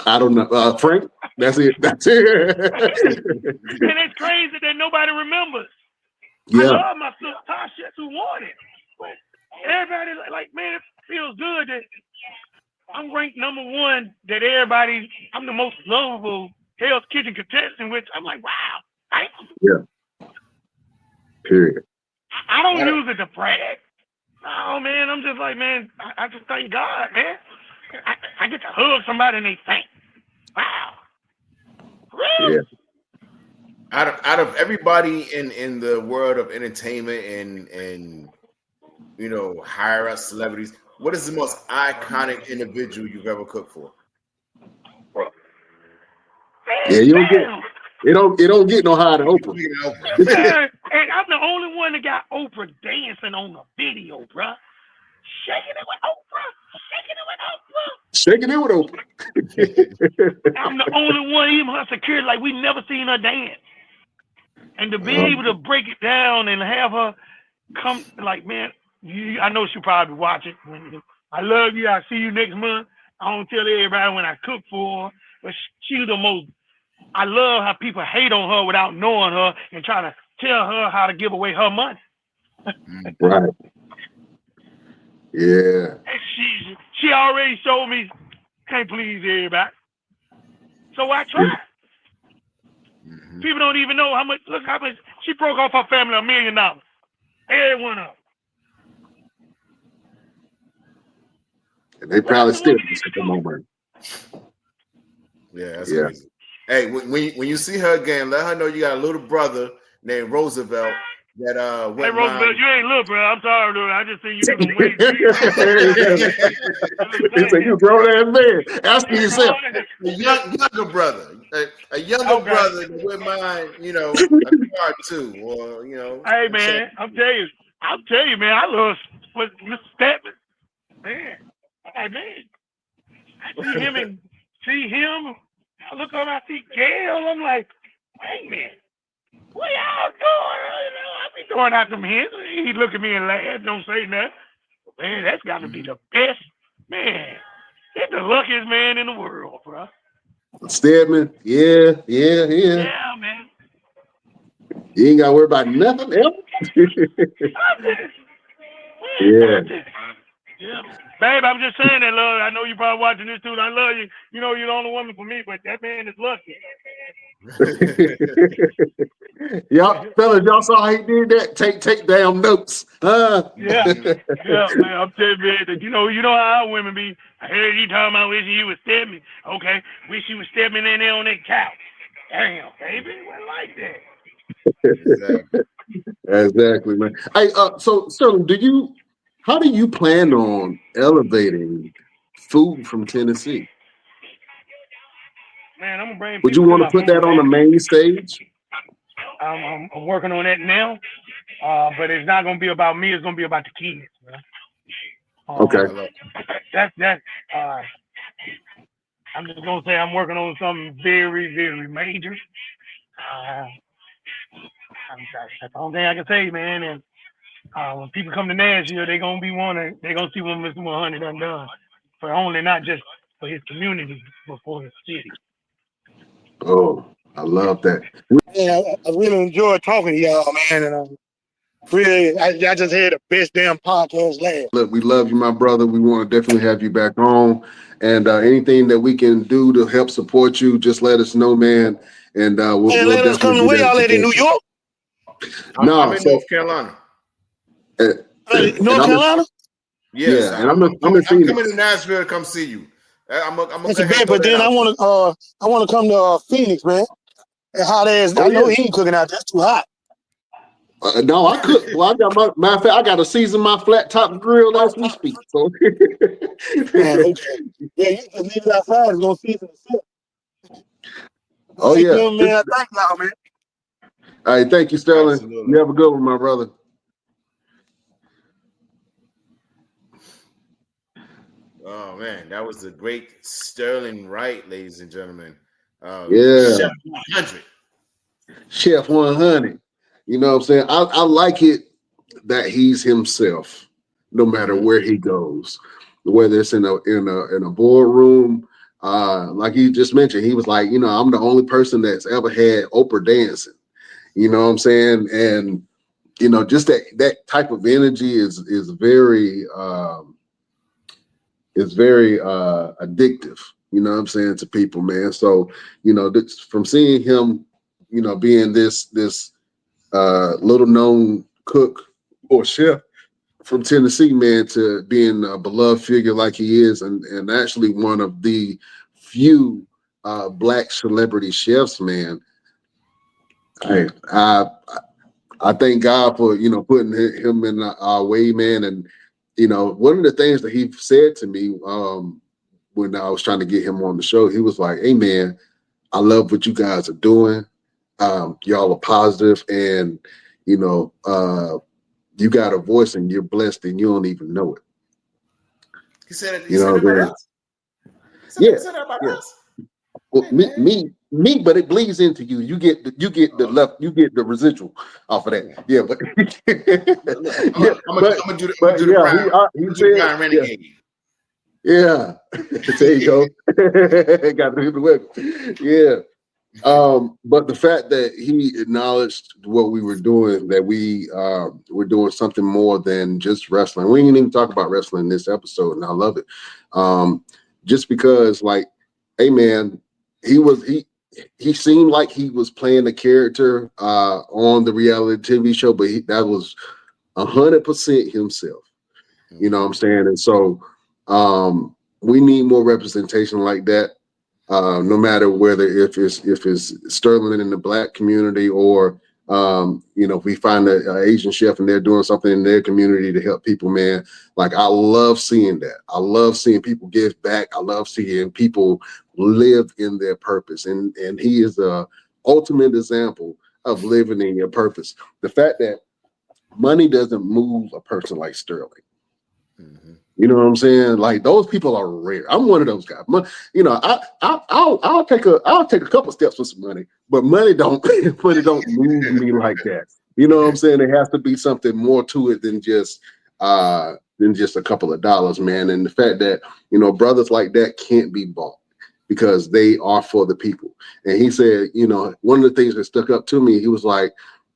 I don't know. Frank, that's it. That's it. And it's crazy that nobody remembers. Yeah. I love my sister Tasha who won it. But everybody like, man, it feels good that I'm ranked number 1, that I'm the most lovable Hell's Kitchen contestant, which I'm like, wow. Yeah. Period. I don't use it to brag. Oh man, I'm just like, man, I just thank God, man. I get to hug somebody and they thank. Wow. Really? Yeah. Out of everybody in the world of entertainment and you know, higher up celebrities, what is the most iconic individual you've ever cooked for? Yeah, you don't get it don't get no higher than Oprah. Man, and I'm the only one that got Oprah dancing on the video, bruh. Shaking it with Oprah. I'm the only one, even her security, like we never seen her dance. And to be able to break it down and have her come, like, man, I know she'll probably watch it. I love you. I'll see you next month. I don't tell everybody when I cook for her, but she's the most. I love how people hate on her without knowing her and trying to tell her how to give away her money. Right. Yeah. And she already showed me can't please everybody. So I tried. Mm-hmm. People don't even know how much. Look how much she broke off her family $1 million. Every one of them. And they probably still at the moment. Yeah, that's crazy. Hey, when you see her again, let her know you got a little brother named Roosevelt that Hey Roosevelt, you ain't little, bro. I'm sorry, dude. I just think you some weight. He said you grown ass man. Ask yourself. A younger brother. A younger brother that wouldn't mind, you know, a card too. Or, you know. Hey man, I'll tell you, man, I love Mr. Statman. Man. Hey man. I see him. I look over, I see Gail. I'm like, wait a minute. What y'all doing? You know, I be throwing out them hints. He look at me and laugh, don't say nothing. Man, that's got to be the best. Man, that's the luckiest man in the world, bro. Stedman, yeah. Yeah, man. You ain't got to worry about nothing else. Yeah. Babe, I'm just saying that, love. I know you probably watching this too. I love you. You know you're the only woman for me, but that man is lucky. Y'all saw how he did that? Take damn notes. Yeah, man. I'm telling you, man, you know how our women be. I heard you talking about wishing you would step me. Okay, wish you would step me in there on that couch. Damn, baby, it wasn't like that. Exactly, man. Hey, so Sterling, how do you plan on elevating food from Tennessee? Man, I'm gonna bring. Would you want to put that on the main stage? I'm working on that now, but it's not gonna be about me. It's gonna be about the kids, man. Okay. That's. I'm just gonna say I'm working on something very, very major. That's the only thing I can say, man. And when people come to Nashville, they're gonna see what Mr. 100 done done for only not just for his community, but for his city. Oh, I love that. Yeah, I really enjoyed talking to y'all, man, and really, I just had the best damn podcast last. Look, we love you, my brother. We want to definitely have you back on, and anything that we can do to help support you, just let us know, man. And we'll let us come to where y'all at in New York. I'm in North Carolina. North Carolina? Yes, yeah, and I'm coming to Nashville to come see you. I'm gonna That's go a ahead bet. and throw But that then out there. I wanna come to Phoenix, man. And hot ass. Oh I know yeah. he ain't cooking out. That's too hot. No, I cook. Well, I got matter of fact, I got to season my flat top grill as we speak. So, Okay. Yeah, you can leave it outside. It's gonna season itself. oh Hey, yeah. good, man. I thank y'all, man. All right, thank you, Sterling. Absolutely. You have a good one, my brother. Oh man, that was the great Sterling Wright, ladies and gentlemen. Yeah, Chef 100. Chef 100. You know what I'm saying? I like it that he's himself, no matter where he goes, whether it's in a boardroom. Like he just mentioned, he was like, I'm the only person that's ever had Oprah dancing. You know what I'm saying? And just that type of energy is very addictive. You know what I'm saying, to people, man. So from seeing him, being this little known cook or chef from Tennessee, man, to being a beloved figure like he is, and actually one of the few black celebrity chefs, man. I thank God for putting him in our way, man. And one of the things that he said to me when I was trying to get him on the show, he was like, "Hey, man, I love what you guys are doing. Y'all are positive, and you got a voice, and you're blessed, and you don't even know it." He said it. He You know said it what I'm about saying? us. Yeah, He said it about yeah. us. Well, Hey, man. me, but it bleeds into you. You get the left, you get the residual off of that. Yeah, but yeah, I'm gonna do the yeah, Brian. he Do the said, Brian Renegade. yeah. There you go. Got to do the wiggle. Yeah. But the fact that he acknowledged what we were doing, that we were doing something more than just wrestling. We didn't even talk about wrestling in this episode, and I love it. Just because, like, hey man, he seemed like he was playing a character on the reality TV show, but that was 100% himself. You know what I'm saying? And so we need more representation like that. No matter whether if it's Sterling in the black community, or if we find an Asian chef and they're doing something in their community to help people, man. Like, I love seeing that. I love seeing people give back. I love seeing people live in their purpose, and he is the ultimate example of living in your purpose. The fact that money doesn't move a person like Sterling. You know what I'm saying? Like, those people are rare. I'm one of those guys. I'll take a couple steps for some money, but money don't move me like that. You know what I'm saying? There has to be something more to it than just a couple of dollars, man. And the fact that brothers like that can't be bought, because they are for the people. And he said, one of the things that stuck up to me, he was like,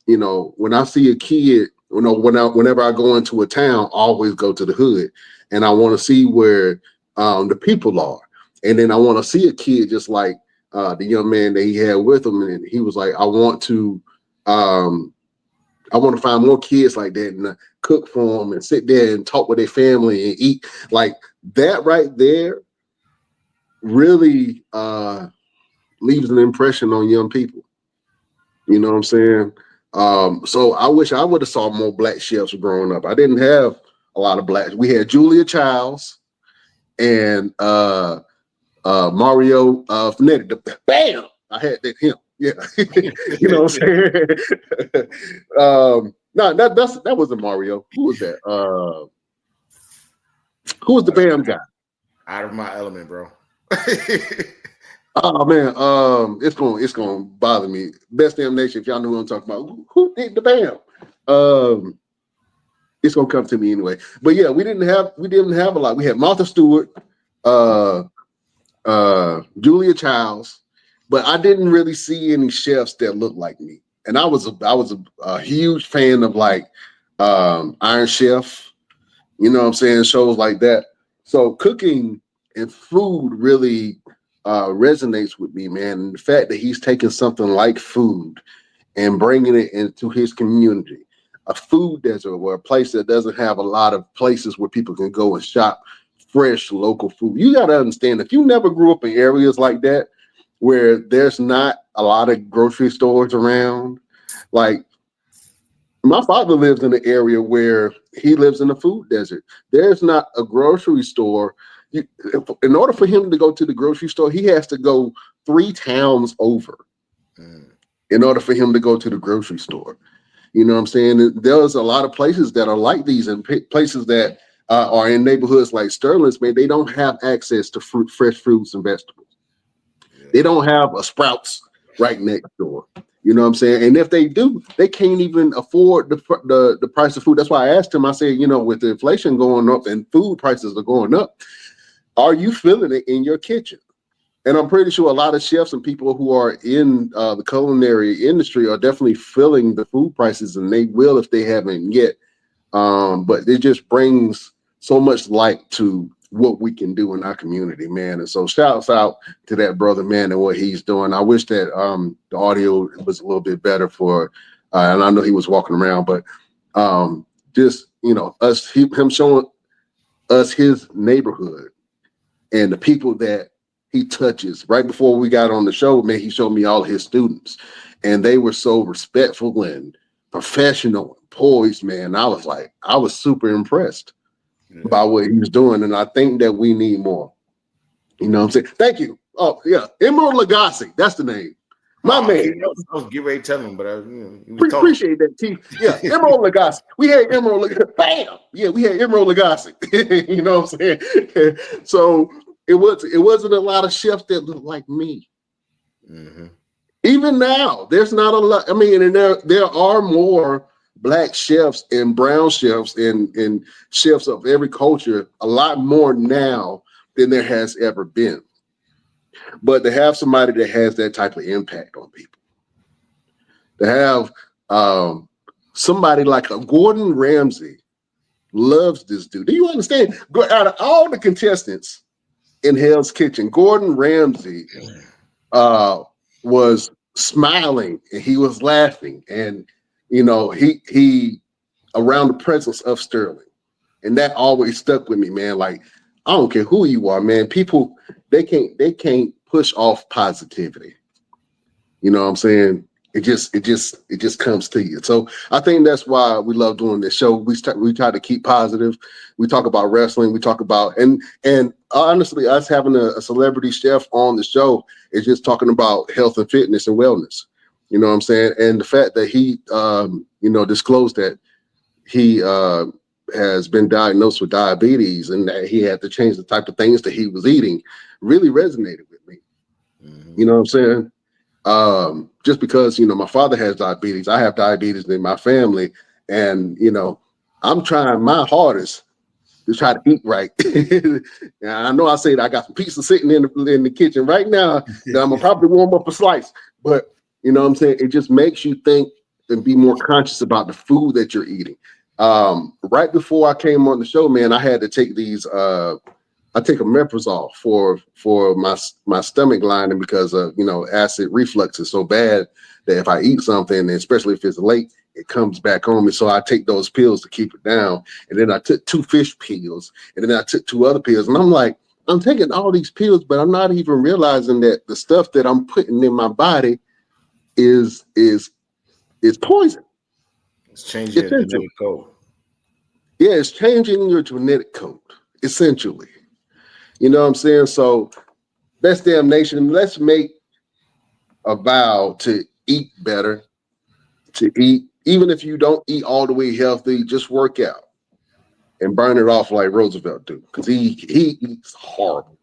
when I see a kid, whenever I go into a town, I always go to the hood, and I want to see where the people are. And then I want to see a kid just like the young man that he had with him. And he was like, I want to find more kids like that, and cook for them and sit there and talk with their family and eat. Like, that right there really leaves an impression on young people. You know what I'm saying? So I wish I would have saw more black chefs growing up. I didn't have a lot of blacks. We had Julia Childs and Mario Finetti. Bam! I had him. Yeah. You know what I'm saying? No, that wasn't Mario. Who was that? Who was the Bam guy? Out of my element, bro. Oh man, it's gonna bother me. Best Damn Nation, if y'all know what I'm talking about. Who did the Bam? It's gonna come to me anyway. But yeah, we didn't have a lot. We had Martha Stewart, Julia Childs, but I didn't really see any chefs that looked like me. And I was a huge fan of like Iron Chef, you know what I'm saying, shows like that. So cooking and food really resonates with me, man. And the fact that he's taking something like food and bringing it into his community, a food desert, or a place that doesn't have a lot of places where people can go and shop fresh local food. You got to understand, if you never grew up in areas like that where there's not a lot of grocery stores around, like my father lives in an area where he lives in a food desert. There's not a grocery store. In order for him to go to the grocery store, he has to go 3 towns over in order for him to go to the grocery store. You know what I'm saying? There's a lot of places that are like these, and places that are in neighborhoods like Sterling's, man, they don't have access to fresh fruits and vegetables. They don't have a Sprouts right next door. You know what I'm saying? And if they do, they can't even afford the price of food. That's why I asked him, I said, you know, with the inflation going up and food prices are going up, are you feeling it in your kitchen? And I'm pretty sure a lot of chefs and people who are in the culinary industry are definitely feeling the food prices, and they will if they haven't yet. But it just brings so much light to what we can do in our community, man. And so shouts out to that brother, man, and what he's doing. I wish that the audio was a little bit better for, and I know he was walking around, but just, you know, him showing us his neighborhood and the people that he touches. Right before we got on the show, man, he showed me all his students, and they were so respectful and professional and poised, man. I was super impressed by what he was doing, and I think that we need more. You know what I'm saying? Thank you. Oh, yeah. Emerald Lagasse. That's the name. My man. I was getting ready to tell him, but appreciate that, Chief. Yeah, Emerald Lagasse. We had Emerald Lagasse. Bam! Yeah, we had Emerald Lagasse. You know what I'm saying? So it wasn't a lot of chefs that looked like me. Mm-hmm. Even now, there's not a lot. I mean, and there are more Black chefs and brown chefs and chefs of every culture, a lot more now than there has ever been. But to have somebody that has that type of impact on people, to have somebody like a Gordon Ramsay loves this dude. Do you understand? Out of all the contestants in Hell's Kitchen, Gordon Ramsay was smiling and he was laughing, and you know, he around the presence of Sterling. And that always stuck with me, man. Like, I don't care who you are, man. People, they can't push off positivity. You know what I'm saying? It just comes to you. So I think that's why we love doing this show. We try to keep positive. We talk about wrestling. We talk about and honestly, us having a celebrity chef on the show is just talking about health and fitness and wellness. You know what I'm saying? And the fact that he, disclosed that he has been diagnosed with diabetes and that he had to change the type of things that he was eating really resonated with me. Mm-hmm. You know what I'm saying? Just because, you know, my father has diabetes, I have diabetes in my family, and, you know, I'm trying my hardest to try to eat right. I know I said I got some pizza sitting in the kitchen right now that I'm gonna probably warm up a slice, but you know what I'm saying? It just makes you think and be more conscious about the food that you're eating. Right before I came on the show, man, I had to take these. I take a omeprazole for my stomach lining because acid reflux is so bad that if I eat something, especially if it's late, it comes back on me. So I take those pills to keep it down. And then I took 2 fish pills, and then I took 2 other pills. And I'm like, I'm taking all these pills, but I'm not even realizing that the stuff that I'm putting in my body is poison. It's changing your genetic code. Yeah, it's changing your genetic code, essentially. You know what I'm saying? So, Best Damn Nation, let's make a vow to eat better, to eat, even if you don't eat all the way healthy, just work out and burn it off like Roosevelt do, because he eats horrible.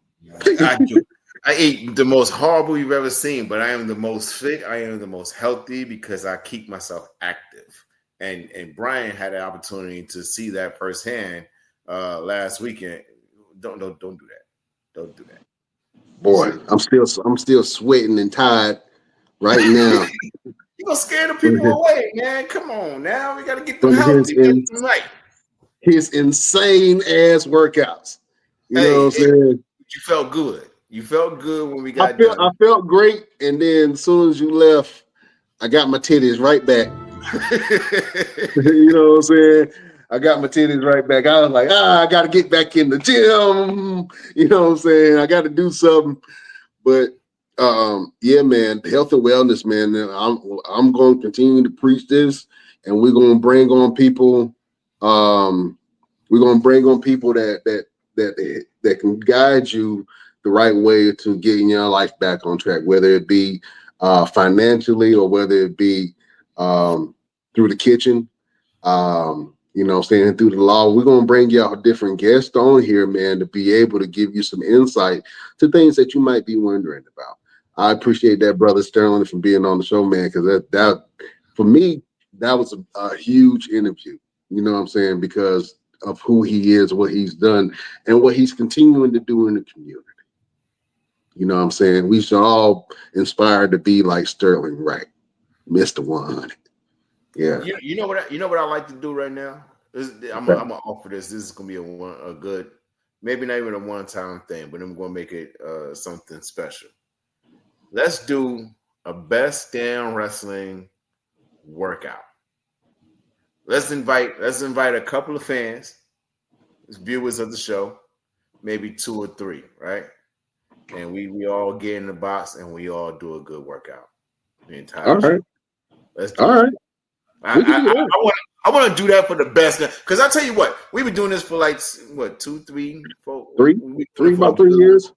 I do. I eat the most horrible you've ever seen, but I am the most fit. I am the most healthy because I keep myself active. And Brian had an opportunity to see that firsthand last weekend. Don't do that. Don't do that. Boy, I'm still sweating and tired right now. You're gonna scare the people away, man. Come on now. We gotta get them healthy tonight. His insane ass workouts. You know what I'm saying? You felt good. You felt good when we got done. I felt great, and then as soon as you left, I got my titties right back. You know what I'm saying? I got my titties right back. I was like, I got to get back in the gym. You know what I'm saying? I got to do something. But yeah, man, health and wellness, man. I'm going to continue to preach this, and we're going to bring on people. We're going to bring on people that can guide you the right way to getting your life back on track, whether it be financially or whether it be through the kitchen. You know what I'm saying, through the law. We're going to bring y'all different guests on here, man, to be able to give you some insight to things that you might be wondering about. I appreciate that, Brother Sterling, for being on the show, man, because that for me, that was a huge interview. You know what I'm saying? Because of who he is, what he's done, and what he's continuing to do in the community. You know what I'm saying? We should all inspire to be like Sterling Wright, Mr. 100. Yeah. You know what I like to do right now? I'm gonna offer this. This is gonna be a good, maybe not even a one-time thing, but I'm gonna make it something special. Let's do a best damn wrestling workout. Let's invite a couple of fans, viewers of the show, maybe 2 or 3, right? And we all get in the box and we all do a good workout. The entire show. Let's do it. I want to do that for the best, because I tell you what, we've been doing this for like 2, 3, 4, about 3 years.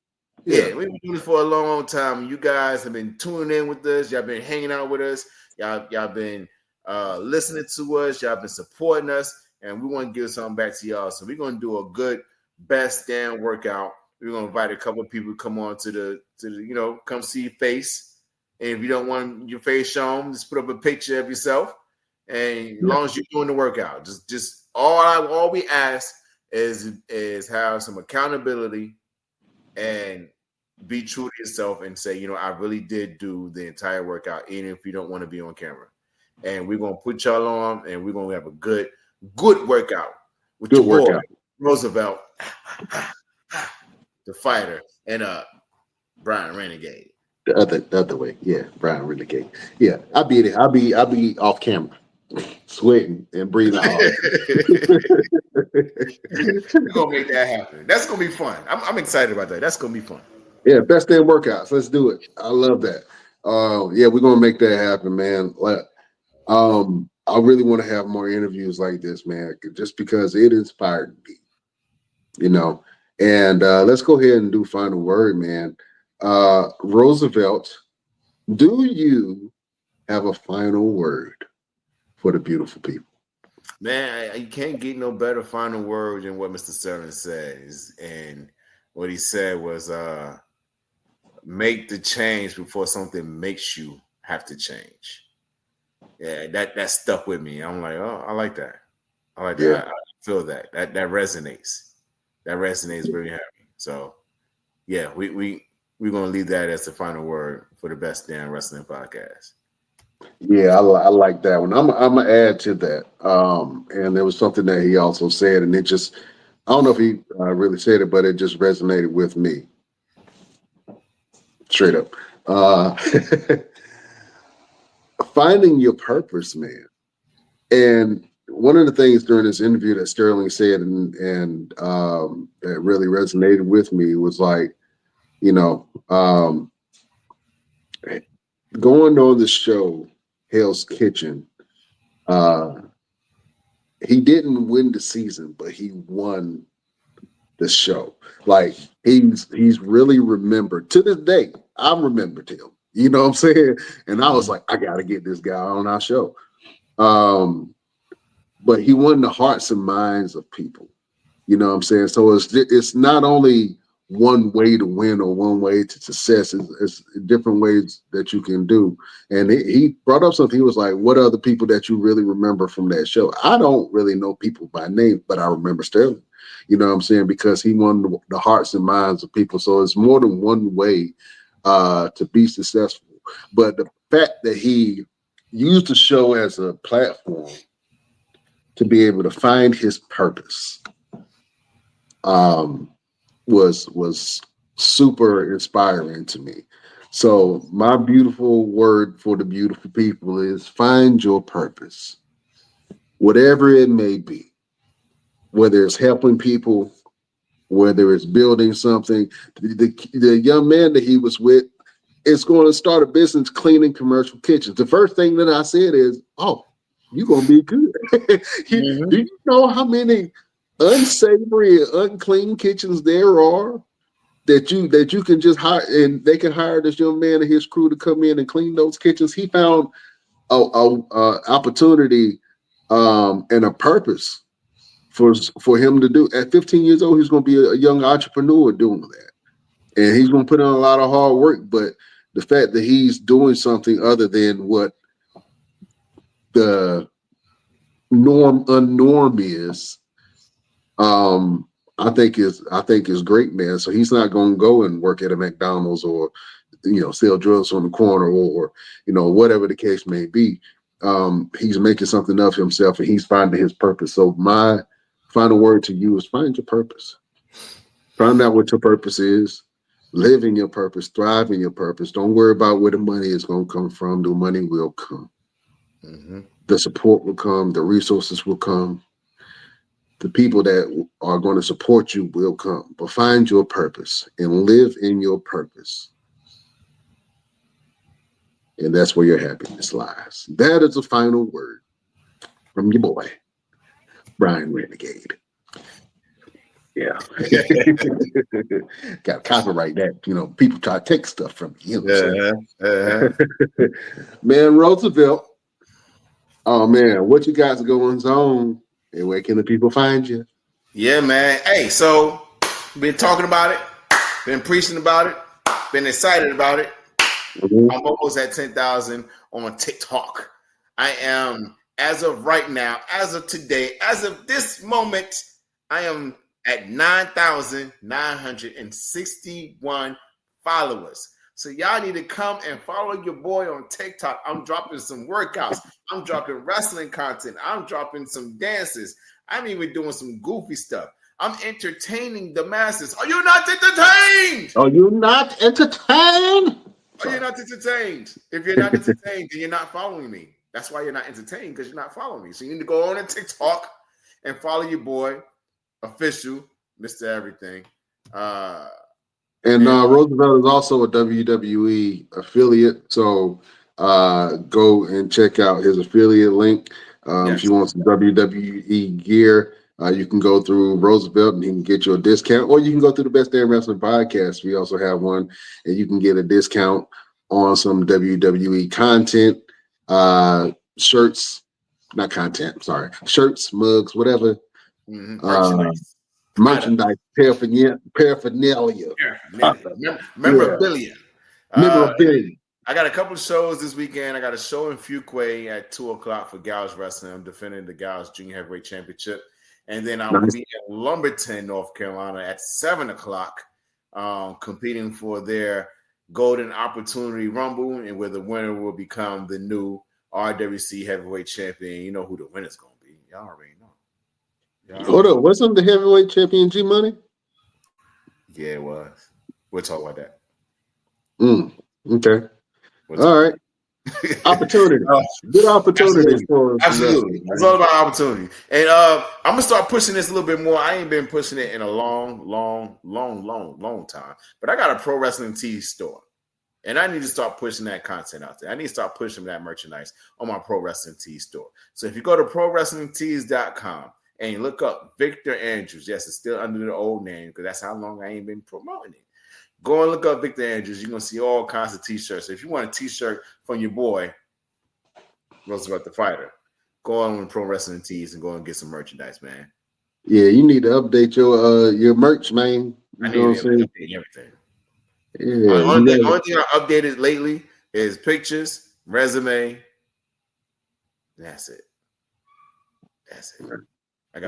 Yeah, we've been doing this for a long time. You guys have been tuning in with us. Y'all been hanging out with us. Y'all been listening to us. Y'all been supporting us, and we want to give something back to y'all. So we're gonna do a good best damn workout. We're gonna invite a couple of people to come on to the come see your face. And if you don't want your face shown, just put up a picture of yourself. And as long as you're doing the workout, just all we ask is have some accountability and be true to yourself and say, I really did do the entire workout, even if you don't want to be on camera. And we're gonna put y'all on, and we're gonna have a good workout with your boy Roosevelt, the fighter, and Brian Renegade. The other way, yeah, Brian Renegade. Yeah, I'll be off camera, sweating and breathing hard. We're gonna make that happen. That's gonna be fun. I'm excited about that. That's gonna be fun. Yeah, best damn workouts. Let's do it. I love that. Yeah, we're gonna make that happen, man. I really want to have more interviews like this, man, just because it inspired me. And let's go ahead and do final word, man. Roosevelt, do you have a final word for the beautiful people? Man, you can't get no better final word than what Mr. Sterling says. And what he said was make the change before something makes you have to change. Yeah, that stuck with me. I'm like, oh, I like that. I like that. I feel that. That resonates. That resonates very heavy. So yeah, we're gonna leave that as the final word for the best damn wrestling podcast. Yeah, I like that one. I'm gonna add to that. And there was something that he also said, and it just, I don't know if he really said it, but it just resonated with me. Straight up. Finding your purpose, man. And one of the things during this interview that Sterling said, and that really resonated with me was like, going on the show, Hell's Kitchen, he didn't win the season, but he won the show. Like he's really remembered to this day. I remembered him. You know what I'm saying? And I was like, I gotta get this guy on our show. But he won the hearts and minds of people. You know what I'm saying? So it's not only one way to win or one way to success. It's different ways that you can do. And he brought up something. He was like, what are the people that you really remember from that show? I don't really know people by name, but I remember Sterling. You know what I'm saying? Because he won the hearts and minds of people. So it's more than one way to be successful. But the fact that he used the show as a platform to be able to find his purpose was super inspiring to me. So my beautiful word for the beautiful people is find your purpose, whatever it may be. whether it's helping people, whether it's building something. The young man that he was with is going to start a business cleaning commercial kitchens. The first thing that I said is, "Oh, you're going to be good." Mm-hmm. Do you know how many unsavory and unclean kitchens there are that you can just hire, and they can hire this young man and his crew to come in and clean those kitchens? He found a opportunity and a purpose for him to do. At 15 years old, he's going to be a young entrepreneur doing that, and he's going to put in a lot of hard work. But the fact that he's doing something other than what the unnorm is, I think is great, man. So he's not going to go and work at a McDonald's or sell drugs on the corner or whatever the case may be. He's making something of himself and he's finding his purpose. So my final word to you is find your purpose. Find out what your purpose is. Live in your purpose. Thrive in your purpose. Don't worry about where the money is going to come from. The money will come. Mm-hmm. The support will come. The resources will come. The people that are going to support you will come. But find your purpose and live in your purpose. And that's where your happiness lies. That is the final word from your boy, Brian Renegade. Yeah. Got to copyright that. People try to take stuff from you. Man, Roosevelt. Oh, man, what you guys are going on? And where can the people find you? Yeah, man. Hey, so been talking about it, been preaching about it, been excited about it. Mm-hmm. I'm almost at 10,000 on TikTok. I am, as of right now, as of today, as of this moment, I am at 9,961 followers. So y'all need to come and follow your boy on TikTok. I'm dropping some workouts. I'm dropping wrestling content. I'm dropping some dances. I'm even doing some goofy stuff. I'm entertaining the masses. Are you not entertained? Are you not entertained? Are you not entertained? If you're not entertained, then you're not following me. That's why you're not entertained, because you're not following me. So you need to go on TikTok and follow your boy, official, Mr. Everything. And Roosevelt is also a WWE affiliate. So go and check out his affiliate link. Yes. If you want some WWE gear, you can go through Roosevelt and he can get you a discount, or you can go through the Best Damn Wrestling Podcast. We also have one, and you can get a discount on some WWE content, shirts, mugs, whatever. Mm-hmm. Merchandise, paraphernalia. Memorabilia. Memorabilia. I got a couple of shows this weekend. I got a show in Fuquay at 2:00 for Gals Wrestling. I'm defending the Gals Junior Heavyweight Championship. And then I'll be in Lumberton, North Carolina at 7:00, competing for their Golden Opportunity Rumble, and where the winner will become the new RWC Heavyweight Champion. You know who the winner's going to be. Y'all already know. Hold up. Wasn't the Heavyweight Champion G Money? Yeah, it was. We'll talk about that. Okay. All right. Opportunity. Good opportunity. Absolutely. It's all about opportunity. And I'm going to start pushing this a little bit more. I ain't been pushing it in a long time. But I got a pro wrestling tee store. And I need to start pushing that content out there. I need to start pushing that merchandise on my pro wrestling tee store. So if you go to prowrestlingtees.com and you look up Victor Andrews, yes, it's still under the old name because that's how long I ain't been promoting it. Go and look up Victor Andrews. You're going to see all kinds of T-shirts. So if you want a T-shirt from your boy, Roosevelt the Fighter, go on with Pro Wrestling Tees and go and get some merchandise, man. Yeah, you need to update your merch, man. I need to update everything. Yeah, the only thing I updated lately is pictures, resume. That's it.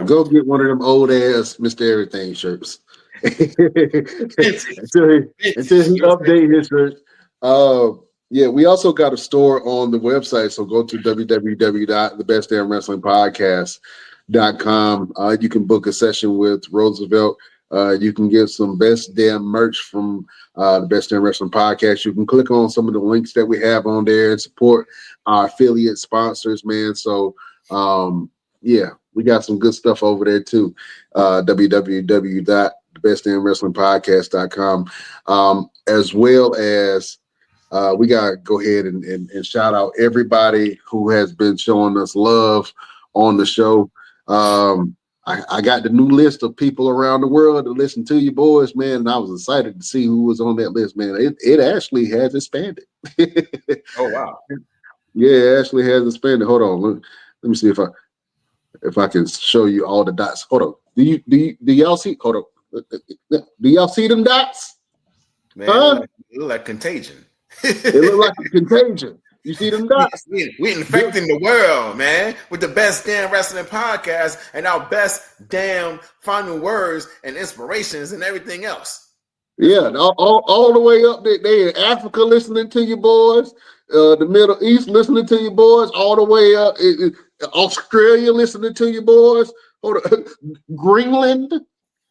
Go get one of them old ass Mr. Everything shirts. until he update his shirt. Yeah, we also got a store on the website, so go to www.thebestdamnwrestlingpodcast.com. You can book a session with Roosevelt. You can get some best damn merch from the Best Damn Wrestling Podcast. You can click on some of the links that we have on there and support our affiliate sponsors, man. So Yeah, we got some good stuff over there too. www.thebestdamnwrestlingpodcast.com, as well as we got to go ahead and shout out everybody who has been showing us love on the show. I got the new list of people around the world to listen to you boys, man, and I was excited to see who was on that list, man. It actually has expanded. Oh wow. Yeah, it actually has expanded. Hold on, let me see if I can show you all the dots. Hold on. Do y'all see? Hold on. Do y'all see them dots? Man, it look like contagion. It look like a contagion. You see them dots? We infecting the world, man, with the best damn wrestling podcast and our best damn final words and inspirations and everything else. Yeah, all the way up there. They in Africa listening to you boys, the Middle East listening to you boys, all the way up Australia listening to you boys, Greenland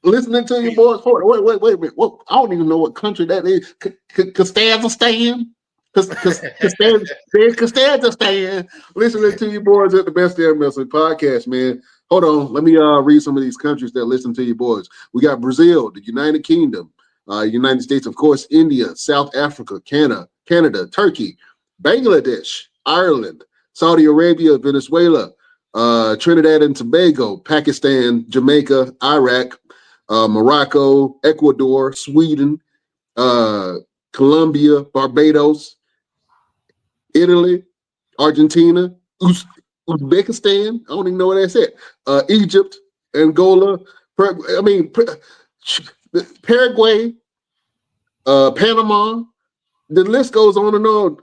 listening to you boys. Wait a minute. What? I don't even know what country that is. Kazakhstan. Kazakhstan listening to you boys at the Best Damn Wrestling Podcast, man. Hold on. Let me read some of these countries that listen to you boys. We got Brazil, the United Kingdom, United States, of course, India, South Africa, Canada, Turkey, Bangladesh, Ireland, Saudi Arabia, Venezuela, Trinidad and Tobago, Pakistan, Jamaica, Iraq, Morocco, Ecuador, Sweden, Colombia, Barbados, Italy, Argentina, Uzbekistan. I don't even know what that's at. Egypt, Angola, Paraguay, Panama. The list goes on and on.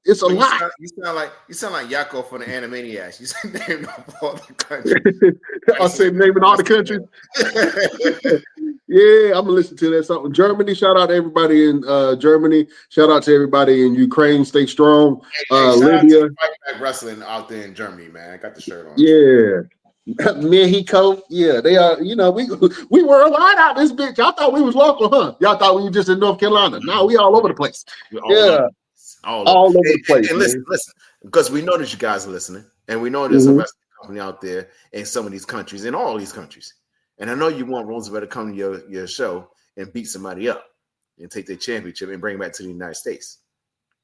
It's a lot. You sound like Yako from the Animaniacs. You said name all the countries. I said naming all the countries. Yeah, I'm gonna listen to that something. Germany, shout out to everybody in Germany. Shout out to everybody in Ukraine. Stay strong. Libya, Fight wrestling out there in Germany, man. I got the shirt on. Yeah. Mexico, yeah, they are. You know, we were a lot out this bitch. Y'all thought we was local, huh? Y'all thought we were just in North Carolina. No, we all over the place. All over the place. And listen, because we know that you guys are listening, and we know there's a wrestling company out there in some of these countries, in all these countries. And I know you want Roosevelt to come to your show and beat somebody up and take their championship and bring it back to the United States.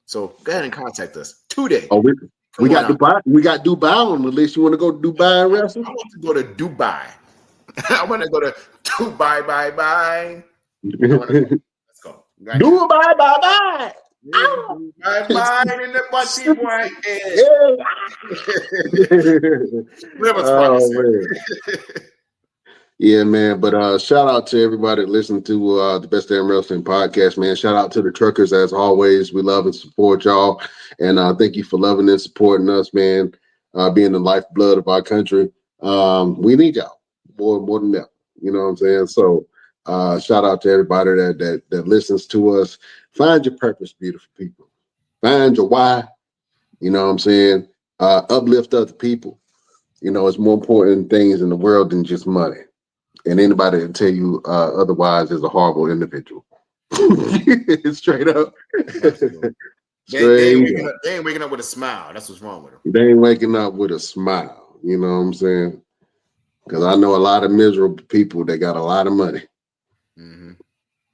So go ahead and contact us today. Oh, we got Dubai. We got Dubai on the list. You want to go to Dubai and wrestle? I want to go to Dubai. I want to go to Dubai. Bye. Let's go. Right Dubai. Bye. Bye in the butty boy. Yeah, man. But shout out to everybody that listened to the Best Damn Wrestling Podcast, man. Shout out to the truckers as always. We love and support y'all. And thank you for loving and supporting us, man. Being the lifeblood of our country. We need y'all more than that. You know what I'm saying? So shout out to everybody that listens to us. Find your purpose, beautiful people. Find your why. You know what I'm saying? Uplift other people. You know, it's more important things in the world than just money. And anybody that tell you otherwise is a horrible individual. Straight up. They ain't waking up with a smile. That's what's wrong with them. They ain't waking up with a smile. You know what I'm saying? Because I know a lot of miserable people that got a lot of money. And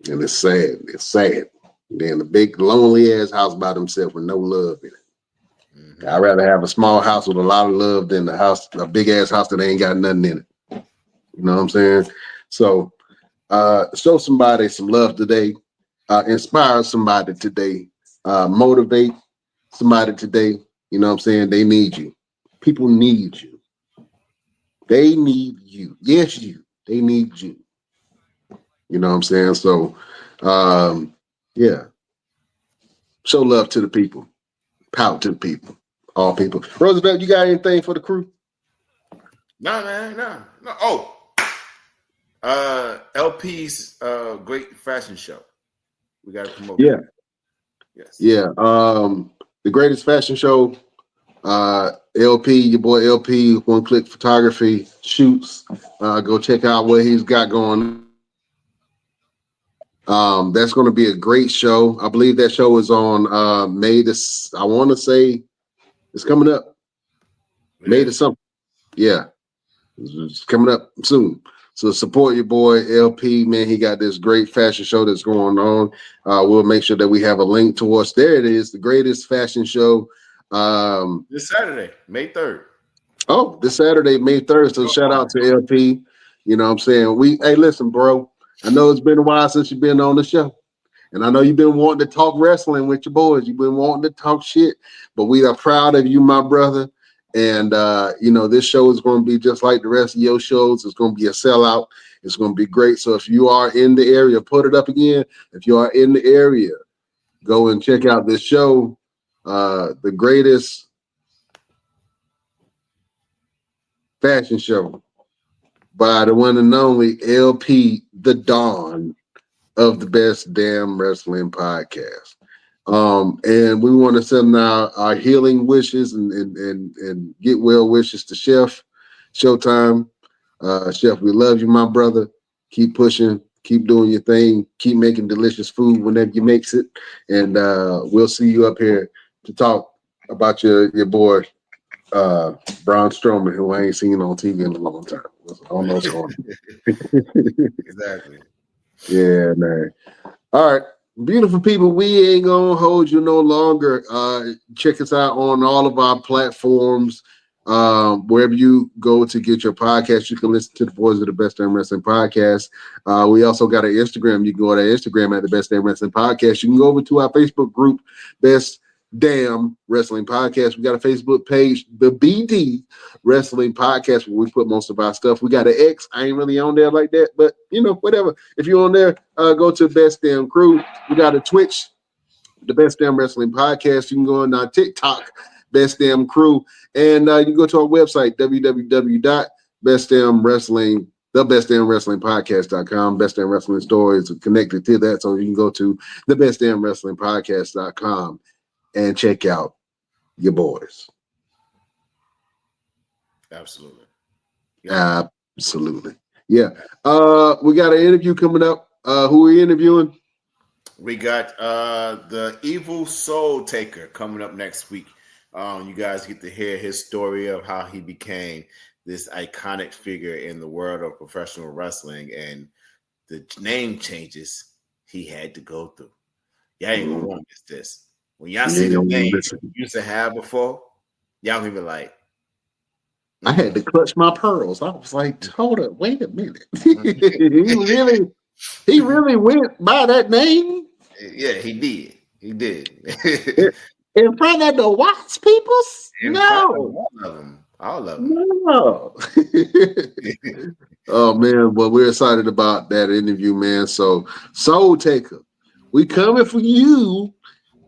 it's sad. It's sad. They're in a big, lonely-ass house by themselves with no love in it. I'd rather have a small house with a lot of love than a big-ass house that ain't got nothing in it. You know what I'm saying? So show somebody some love today. Inspire somebody today. Motivate somebody today. You know what I'm saying? They need you. People need you. They need you. Yes, you. They need you. You know what I'm saying? So, yeah. Show love to the people. Power to the people. All people. Roosevelt, you got anything for the crew? No, man. No. Oh. LP's great fashion show. We got to promote. Yeah. That. Yes. Yeah. The greatest fashion show. LP, your boy LP, One Click Photography shoots. Go check out what he's got going on. That's going to be a great show. I believe that show is on May this. I want to say it's coming up. May the something. Yeah, it's coming up soon. So support your boy LP, man. He got this great fashion show that's going on. We'll make sure that we have a link towards. There it is, the greatest fashion show. This Saturday, May 3rd. Oh, this Saturday, May 3rd. So shout out to LP. You know what I'm saying? Hey, listen, bro. I know it's been a while since you've been on the show. And I know you've been wanting to talk wrestling with your boys. You've been wanting to talk shit. But we are proud of you, my brother. And, this show is going to be just like the rest of your shows. It's going to be a sellout. It's going to be great. So if you are in the area, put it up again. If you are in the area, go and check out this show. The greatest fashion show by the one and only LP, the Dawn of the Best Damn Wrestling Podcast. And we want to send our healing wishes and get well wishes to Chef Showtime. Chef, we love you, my brother. Keep pushing, keep doing your thing, keep making delicious food whenever you makes it. And we'll see you up here to talk about your boy Braun Strowman, who I ain't seen on TV in a long time. I don't know what's going on. Exactly. Yeah, man. All right. Beautiful people, we ain't gonna hold you no longer. Check us out on all of our platforms. Wherever you go to get your podcast, you can listen to the Voice of the Best Damn Wrestling Podcast. We also got an Instagram. You can go to Instagram at the Best Damn Wrestling Podcast. You can go over to our Facebook group, Best Damn Wrestling Podcast. We got a Facebook page, the BD Wrestling Podcast, where we put most of our stuff. We got an X. I ain't really on there like that, but whatever. If you're on there, go to Best Damn Crew. We got a Twitch, the Best Damn Wrestling Podcast. You can go on our TikTok, Best Damn Crew, and you can go to our website, www.bestdamnwrestling, thebestdamnwrestlingpodcast.com. Best Damn Wrestling Stories connected to that, so you can go to thebestdamnwrestlingpodcast.com and check out your boys. Absolutely. Yeah. Absolutely. Yeah. We got an interview coming up. Who are we interviewing? We got the Evil Soul Taker coming up next week. You guys get to hear his story of how he became this iconic figure in the world of professional wrestling and the name changes he had to go through. Y'all ain't gonna want to miss this. When y'all see the name you used to have before, y'all gonna be like, I had to clutch my pearls. I was like, hold up, wait a minute. he really went by that name? Yeah, he did. He did. In front of the Watts peoples? No. All of them. No. Oh, man. Well, we're excited about that interview, man. So, Soul Taker, we coming for you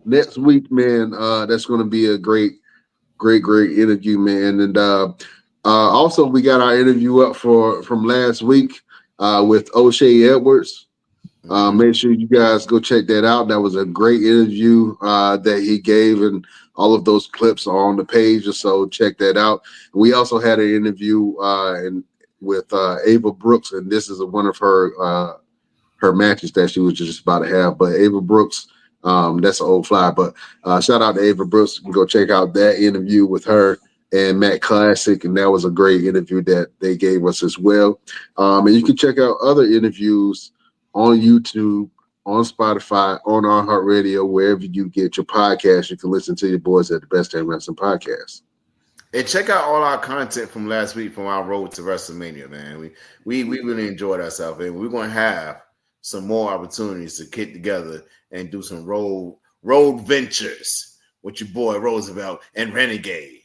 next week, man. That's going to be a great interview, man. And also, we got our interview up from last week with O'Shea Edwards. Make sure you guys go check that out. That was a great interview that he gave, and all of those clips are on the page, so check that out. We also had an interview with Ava Brooks, and this is one of her matches that she was just about to have. But Ava Brooks, that's an old fly. But shout out to Ava Brooks. You can go check out that interview with her and Matt Classic, and that was a great interview that they gave us as well. And you can check out other interviews on YouTube, on Spotify, on iHeartRadio, wherever you get your podcast. You can listen to your boys at the Best Damn Wrestling Podcast. And check out all our content from last week from our road to WrestleMania, man. We really enjoyed ourselves, and we're going to have some more opportunities to get together and do some road ventures with your boy Roosevelt and Renegade.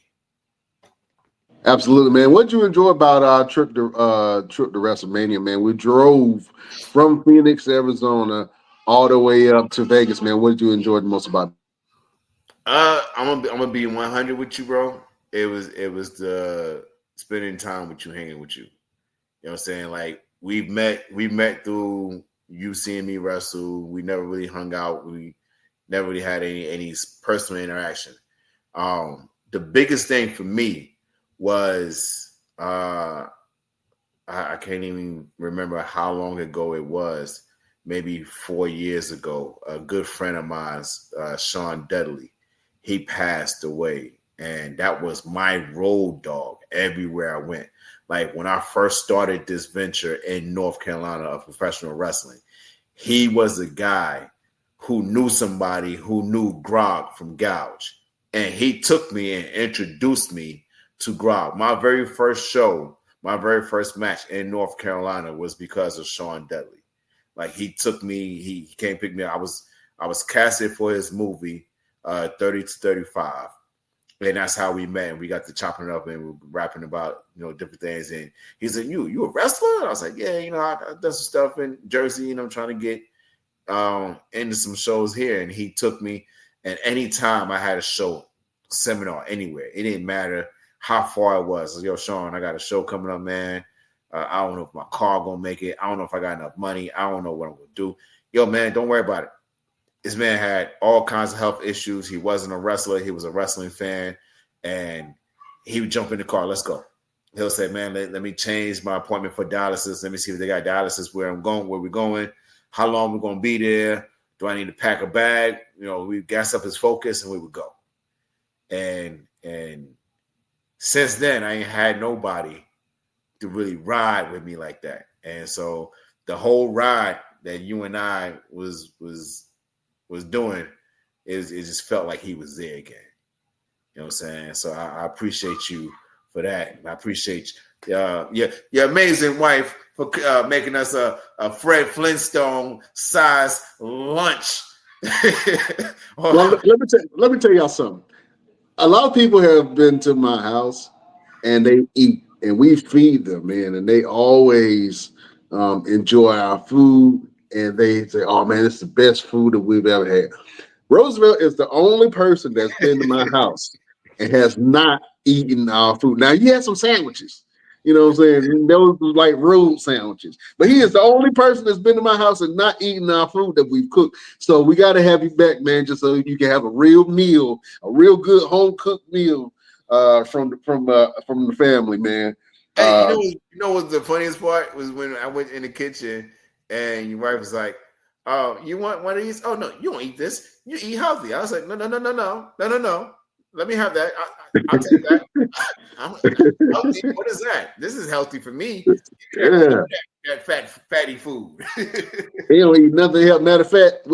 Absolutely, man. What did you enjoy about our trip to WrestleMania, man? We drove from Phoenix, Arizona, all the way up to Vegas, man. What did you enjoy the most about it? I'm gonna be 100 with you, bro. It was the spending time with you, hanging with you. You know what I'm saying? Like we met through you seeing me wrestle. We never really hung out. We never really had any personal interaction. The biggest thing for me was I can't even remember how long ago it was, maybe 4 years ago. A good friend of mine, Sean Dudley, he passed away, and that was my road dog everywhere I went. Like when I first started this venture in North Carolina of professional wrestling, he was the guy who knew somebody who knew Grog from Gouge. And he took me and introduced me to Grog. My very first show, my very first match in North Carolina was because of Sean Dudley. Like he took me, he came pick me up. I was casted for his movie, 30 to 35. And that's how we met. And we got to chopping it up and we were rapping about, different things. And he said, you a wrestler? And I was like, yeah, I done some stuff in Jersey, trying to get into some shows here. And he took me. And anytime I had a show, seminar, anywhere, it didn't matter how far it was. I was, yo, Sean, I got a show coming up, man. I don't know if my car gonna make it. I don't know if I got enough money. I don't know what I'm gonna do. Yo, man, don't worry about it. This man had all kinds of health issues. He wasn't a wrestler. He was a wrestling fan. And he would jump in the car. Let's go. He'll say, man, let me change my appointment for dialysis. Let me see if they got dialysis where I'm going, where we're going, how long we're going to be there. Do I need to pack a bag? We gas up his focus and we would go. And since then, I ain't had nobody to really ride with me like that. And so the whole ride that you and I was doing it just felt like he was there again. You know what I'm saying? So I appreciate you for that. And I appreciate your amazing wife for making us a Fred Flintstone size lunch. Well, let me tell y'all something. A lot of people have been to my house and they eat and we feed them, man, and they always enjoy our food and they say, oh man, it's the best food that we've ever had. Roosevelt is the only person that's been to my house and has not eaten our food. Now, he had some sandwiches, you know what I'm saying? Those was like road sandwiches. But he is the only person that's been to my house and not eaten our food that we've cooked. So we got to have you back, man, just so you can have a real meal, a real good home-cooked meal from the family, man. Hey, you know what the funniest part was when I went in the kitchen and your wife was like, "Oh, you want one of these? Oh no, you don't eat this. You eat healthy." I was like, "No. Let me have that. I'll take that. I'm healthy. What is that? This is healthy for me. Yeah. That fatty food." He don't eat nothing else. Matter of fact,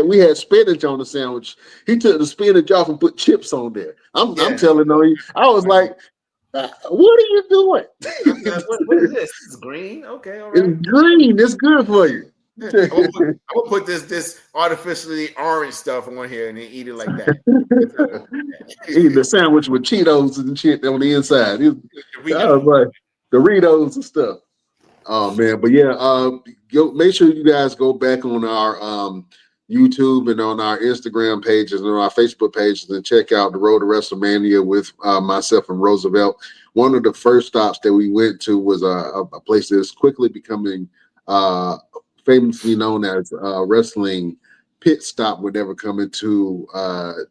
we had spinach on the sandwich. He took the spinach off and put chips on there. I'm telling you, I was like, what are you doing? What is this? It's green. Okay, all right. It's green. It's good for you. I'm gonna put this artificially orange stuff on here and then eat it like that. Eating the sandwich with Cheetos and shit on the inside. I was like Doritos and stuff. Oh man, but yeah, make sure you guys go back on our YouTube and on our Instagram pages and on our Facebook pages and check out the Road to WrestleMania with myself and Roosevelt. One of the first stops that we went to was a place that's quickly becoming famously known as Wrestling Pit Stop whenever coming to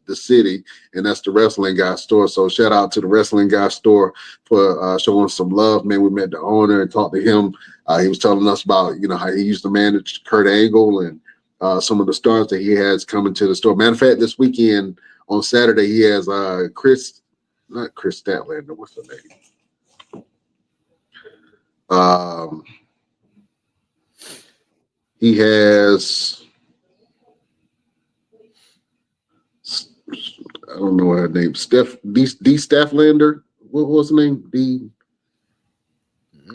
the city, and that's the Wrestling Guy Store. So shout out to the Wrestling Guy Store for showing us some love, man. We met the owner and talked to him. He was telling us about how he used to manage Kurt Angle and some of the stars that he has coming to the store. Matter of fact, this weekend on Saturday he has not Chris Statlander. What's her name? He has, I don't know her name, D. Stafflander. What was her name? D.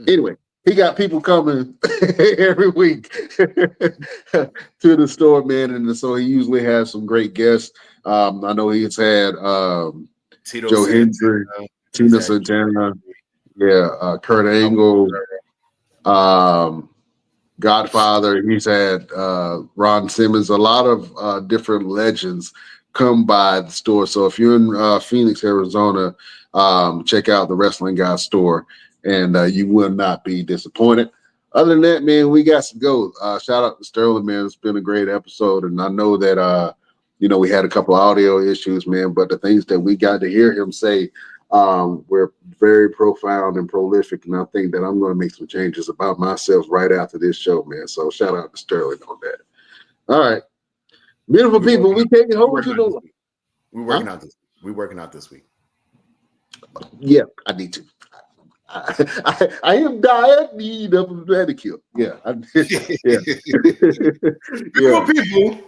Anyway, he got people coming every week to the store, man, and so he usually has some great guests. I know he's had Joe Hendry, Tina Santana, Kurt Angle, Godfather. He's had Ron Simmons. A lot of different legends come by the store. So if you're in Phoenix, Arizona, check out the Wrestling Guy Store, and you will not be disappointed. Other than that, man, we got to go. Shout out to Sterling, man. It's been a great episode, and I know that we had a couple of audio issues, man, but the things that we got to hear him say were very profound and prolific, and I think that I'm going to make some changes about myself right after this show, man. So shout out to Sterling on that. All right, beautiful people, we take it home. We're working out this week. Yeah, I need to. I am dire need of a pedicure. Yeah, yeah, People,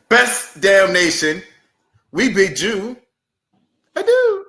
best damn nation. We bid you adieu.